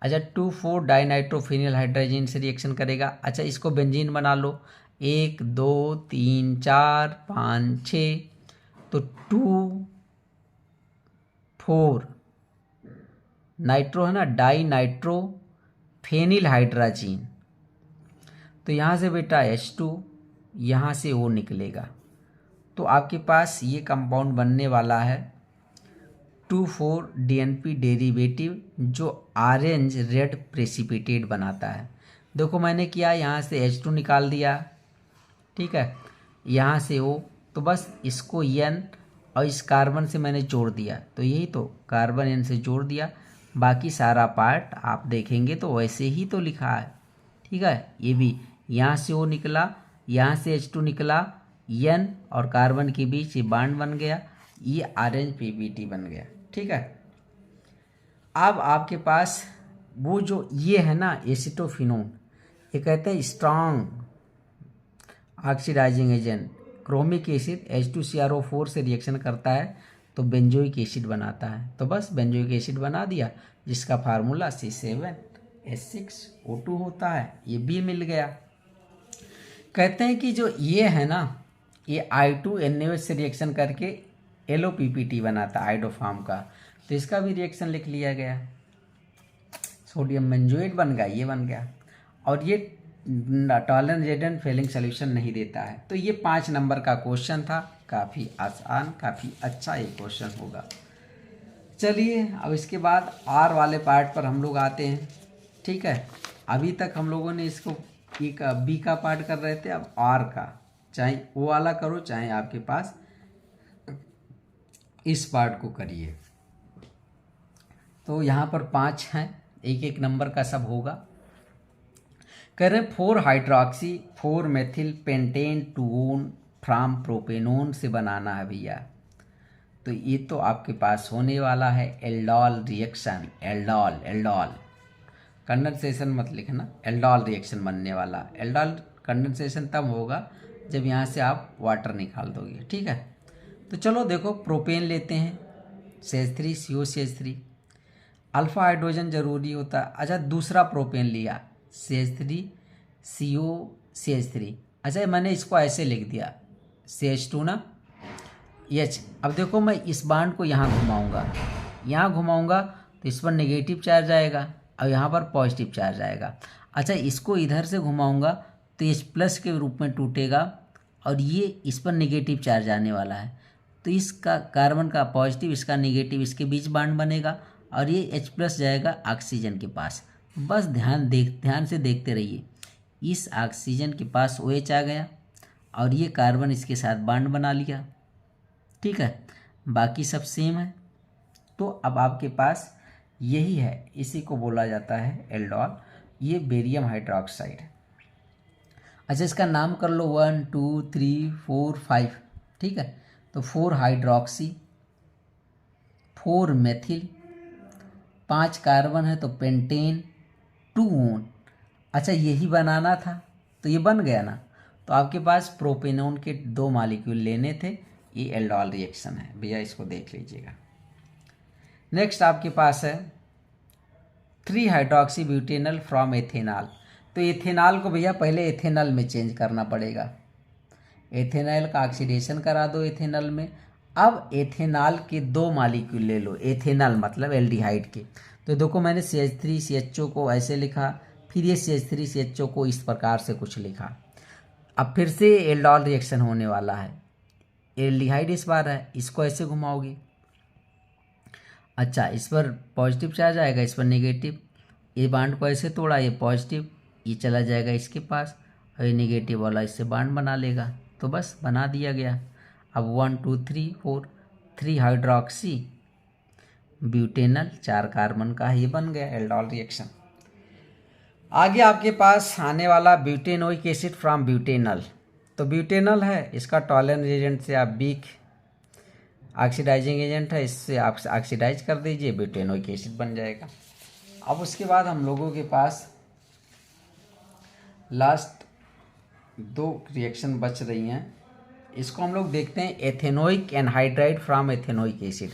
अच्छा 2,4-डाइनाइट्रोफेनिल हाइड्रोजन से रिएक्शन करेगा। अच्छा इसको बेंजीन बना लो, 1 2 3 4 5 6, तो 2,4 नाइट्रो है ना, डाई नाइट्रो फेनिल हाइड्रोजन। तो यहाँ से बेटा H2, यहाँ से O निकलेगा। तो आपके पास ये कंपाउंड बनने वाला है 2,4-DNP डेरिवेटिव, जो ऑरेंज रेड प्रेसिपिटेट बनाता है। देखो मैंने किया, यहाँ से H2 निकाल दिया, ठीक है, यहाँ से O, तो बस इसको N और इस कार्बन से मैंने जोड़ दिया, तो यही तो कार्बन N से जोड़ दिया। बाकी सारा पार्ट आप देखेंगे तो वैसे ही तो लिखा है, ठीक है। ये भी यहाँ से O निकला, यहाँ से H2 निकला, N और कार्बन के बीच ये बॉन्ड बन गया, ये ऑरेंज PBT बन गया, ठीक है। अब आपके पास वो जो ये है ना एसिटोफिनोन, ये कहते हैं strong oxidising agent. Chromic acid H2CrO4 से रिएक्शन करता है तो बेंजोइक एसिड बनाता है, तो बस बेंजोइक एसिड बना दिया, जिसका फार्मूला C7H6O2 होता है। ये भी मिल गया। कहते हैं कि जो ये है ना, ये I2NaOH से रिएक्शन करके LOPPT बनाता है आइडोफार्म का, तो इसका भी रिएक्शन लिख लिया गया। सोडियम बेंजोएट बन गया, ये बन गया। और ये टॉलरेंस रिएक्टेंट फेलिंग सोल्यूशन नहीं देता है। तो ये 5 नंबर का क्वेश्चन था, काफ़ी आसान, काफ़ी अच्छा ये क्वेश्चन होगा। चलिए अब इसके बाद आर वाले पार्ट पर हम लोग आते हैं, ठीक है। अभी तक हम लोगों ने इसको एक बी का पार्ट कर रहे थे, अब आर का, चाहे वो वाला करो चाहे आपके पास इस पार्ट को करिए। तो यहाँ पर 5 हैं, एक एक नंबर का सब होगा। कह रहे 4 hydroxy 4 methyl pentane two one from propanone से बनाना है भैया। तो ये तो आपके पास होने वाला है एल्डोल रिएक्शन। एल्डोल कंडेंसेशन मत लिखना, एल्डोल रिएक्शन बनने वाला। एल्डोल कंडेंसेशन तब होगा जब यहाँ से आप वाटर निकाल दोगे, ठीक है। तो चलो देखो, प्रोपेन लेते हैं CH3 COCH3, अल्फा हाइड्रोजन जरूरी होता है। अच्छा, दूसरा प्रोपेन लिया CH3 COCH3। अच्छा, मैंने इसको ऐसे लिख दिया CH2 ना H। अब देखो मैं इस बांड को यहाँ घुमाऊंगा तो इस पर नेगेटिव चार्ज आएगा और यहाँ पर पॉजिटिव चार्ज आएगा। अच्छा, इसको इधर से घुमाऊंगा तो H+ के रूप में टूटेगा और ये इस पर नेगेटिव चार्ज आने वाला है, तो इसका कार्बन का पॉजिटिव, इसका नेगेटिव, इसके बीच बांड बनेगा और ये H+ जाएगा ऑक्सीजन के पास। बस ध्यान से देखते रहिए, इस ऑक्सीजन के पास OH आ गया और ये कार्बन इसके साथ बांड बना लिया, ठीक है। बाकी सब सेम है। तो अब आपके पास यही है, इसी को बोला जाता है एल्डोल। ये बेरियम हाइड्रोक्साइड है। अच्छा, इसका नाम कर लो 1 2 3 4 5, ठीक है। तो 4 हाइड्रोक्सी 4 मेथिल, 5 कार्बन है तो पेंटेन 2 ओन। अच्छा, यही बनाना था तो ये बन गया ना। तो आपके पास प्रोपेनोन के 2 मॉलिक्यूल लेने थे, ये एल्डोल रिएक्शन है भैया, इसको देख लीजिएगा। नेक्स्ट आपके पास है 3 हाइड्रोक्सी ब्यूटेनॉल फ्रॉम एथेनॉल। तो एथेनॉल को भैया पहले एथेनॉल में चेंज करना पड़ेगा। एथेनॉल का ऑक्सीडेशन करा दो एथेनॉल में। अब एथेनॉल के 2 मॉलिक्यूल ले लो, एथेनॉल मतलब एल्डिहाइड के। तो देखो मैंने CH3 CHO को ऐसे लिखा, फिर ये CH3 CHO को इस प्रकार से कुछ लिखा। अब फिर से एल्डोल रिएक्शन होने वाला है, एल्डिहाइड इस बार है, इसको ऐसे घुमाओगे। अच्छा, इस पर पॉजिटिव चार्ज आएगा, इस पर नेगेटिव। ये बांड को ऐसे तोड़ा, ये पॉजिटिव, ये चला जाएगा इसके पास और ये नेगेटिव वाला इससे बांड बना लेगा। तो बस बना दिया गया। अब 1 2 3 4 3 हाइड्रोक्सी ब्यूटेनल 4 कार्बन का ये बन गया एल्डोल रिएक्शन। आगे आपके पास आने वाला ब्यूटेनोइक एसिड फ्रॉम ब्यूटेनल। तो ब्यूटेनल है, इसका टॉलरेंस एजेंट से आप वीक ऑक्सीडाइजिंग एजेंट है, इससे आप ऑक्सीडाइज कर दीजिए, ब्यूटेनोइक एसिड बन जाएगा। अब उसके बाद हम लोगों के पास लास्ट 2 रिएक्शन बच रही हैं, इसको हम लोग देखते हैं ethanoic anhydride from ethanoic acid.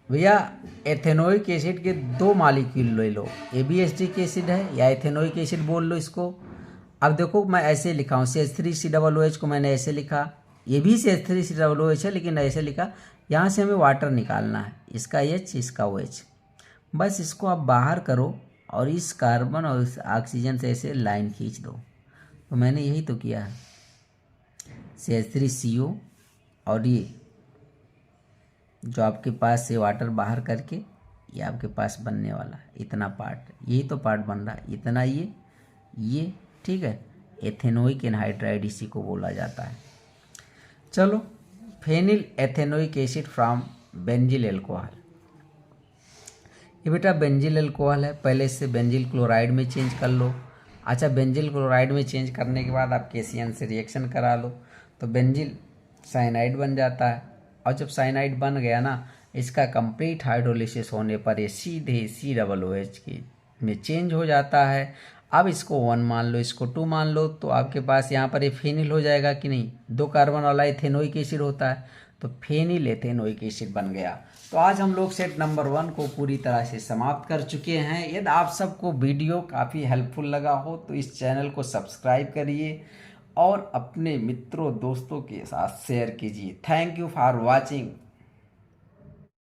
भैया एथेनोइक एसिड के 2 मॉलिक्यूल ले लो, ABHD एसिड है या एथेनोइक एसिड बोल लो इसको। अब देखो मैं ऐसे लिखा हूँ, CH3COOH को मैंने ऐसे लिखा, ये भी CH3COOH है लेकिन ऐसे लिखा। यहाँ से हमें वाटर निकालना है, इसका H इसका OH। बस इसको आप बाहर करो और इस कार्बन और इस ऑक्सीजन से ऐसे लाइन खींच दो। तो मैंने यही तो किया है, CH3CO और ये जो आपके पास से वाटर बाहर करके ये आपके पास बनने वाला है इतना पार्ट, यही तो पार्ट बन रहा है इतना, ये ठीक है। एथेनोइक एनहाइड्राइड इसी को बोला जाता है। चलो phenyl ethanoic acid from benzyl alcohol. ये बेटा बेंजिल एल्कोहल है, पहले इससे बेंजिल क्लोराइड में चेंज कर लो। अच्छा, बेंजिल क्लोराइड में चेंज करने के बाद आप KCN से रिएक्शन करा लो तो बेंजिल साइनाइड बन जाता है। और जब साइनाइड बन गया ना, इसका कंप्लीट हाइड्रोलिसिस होने पर ये सीधे COOH की में चेंज हो जाता है। अब इसको 1 मान लो, इसको 2 मान लो, तो आपके पास यहाँ पर ये फेनिल हो जाएगा कि नहीं। 2 कार्बन वाला एथेनोइक एसिड होता है, तो फेनिल एथेनोइक एसिड बन गया। तो आज हम लोग सेट नंबर 1 को पूरी तरह से समाप्त कर चुके हैं। यदि आप सबको वीडियो काफ़ी हेल्पफुल लगा हो तो इस चैनल को सब्सक्राइब करिए और अपने मित्रों दोस्तों के साथ शेयर कीजिए। Thank you for watching.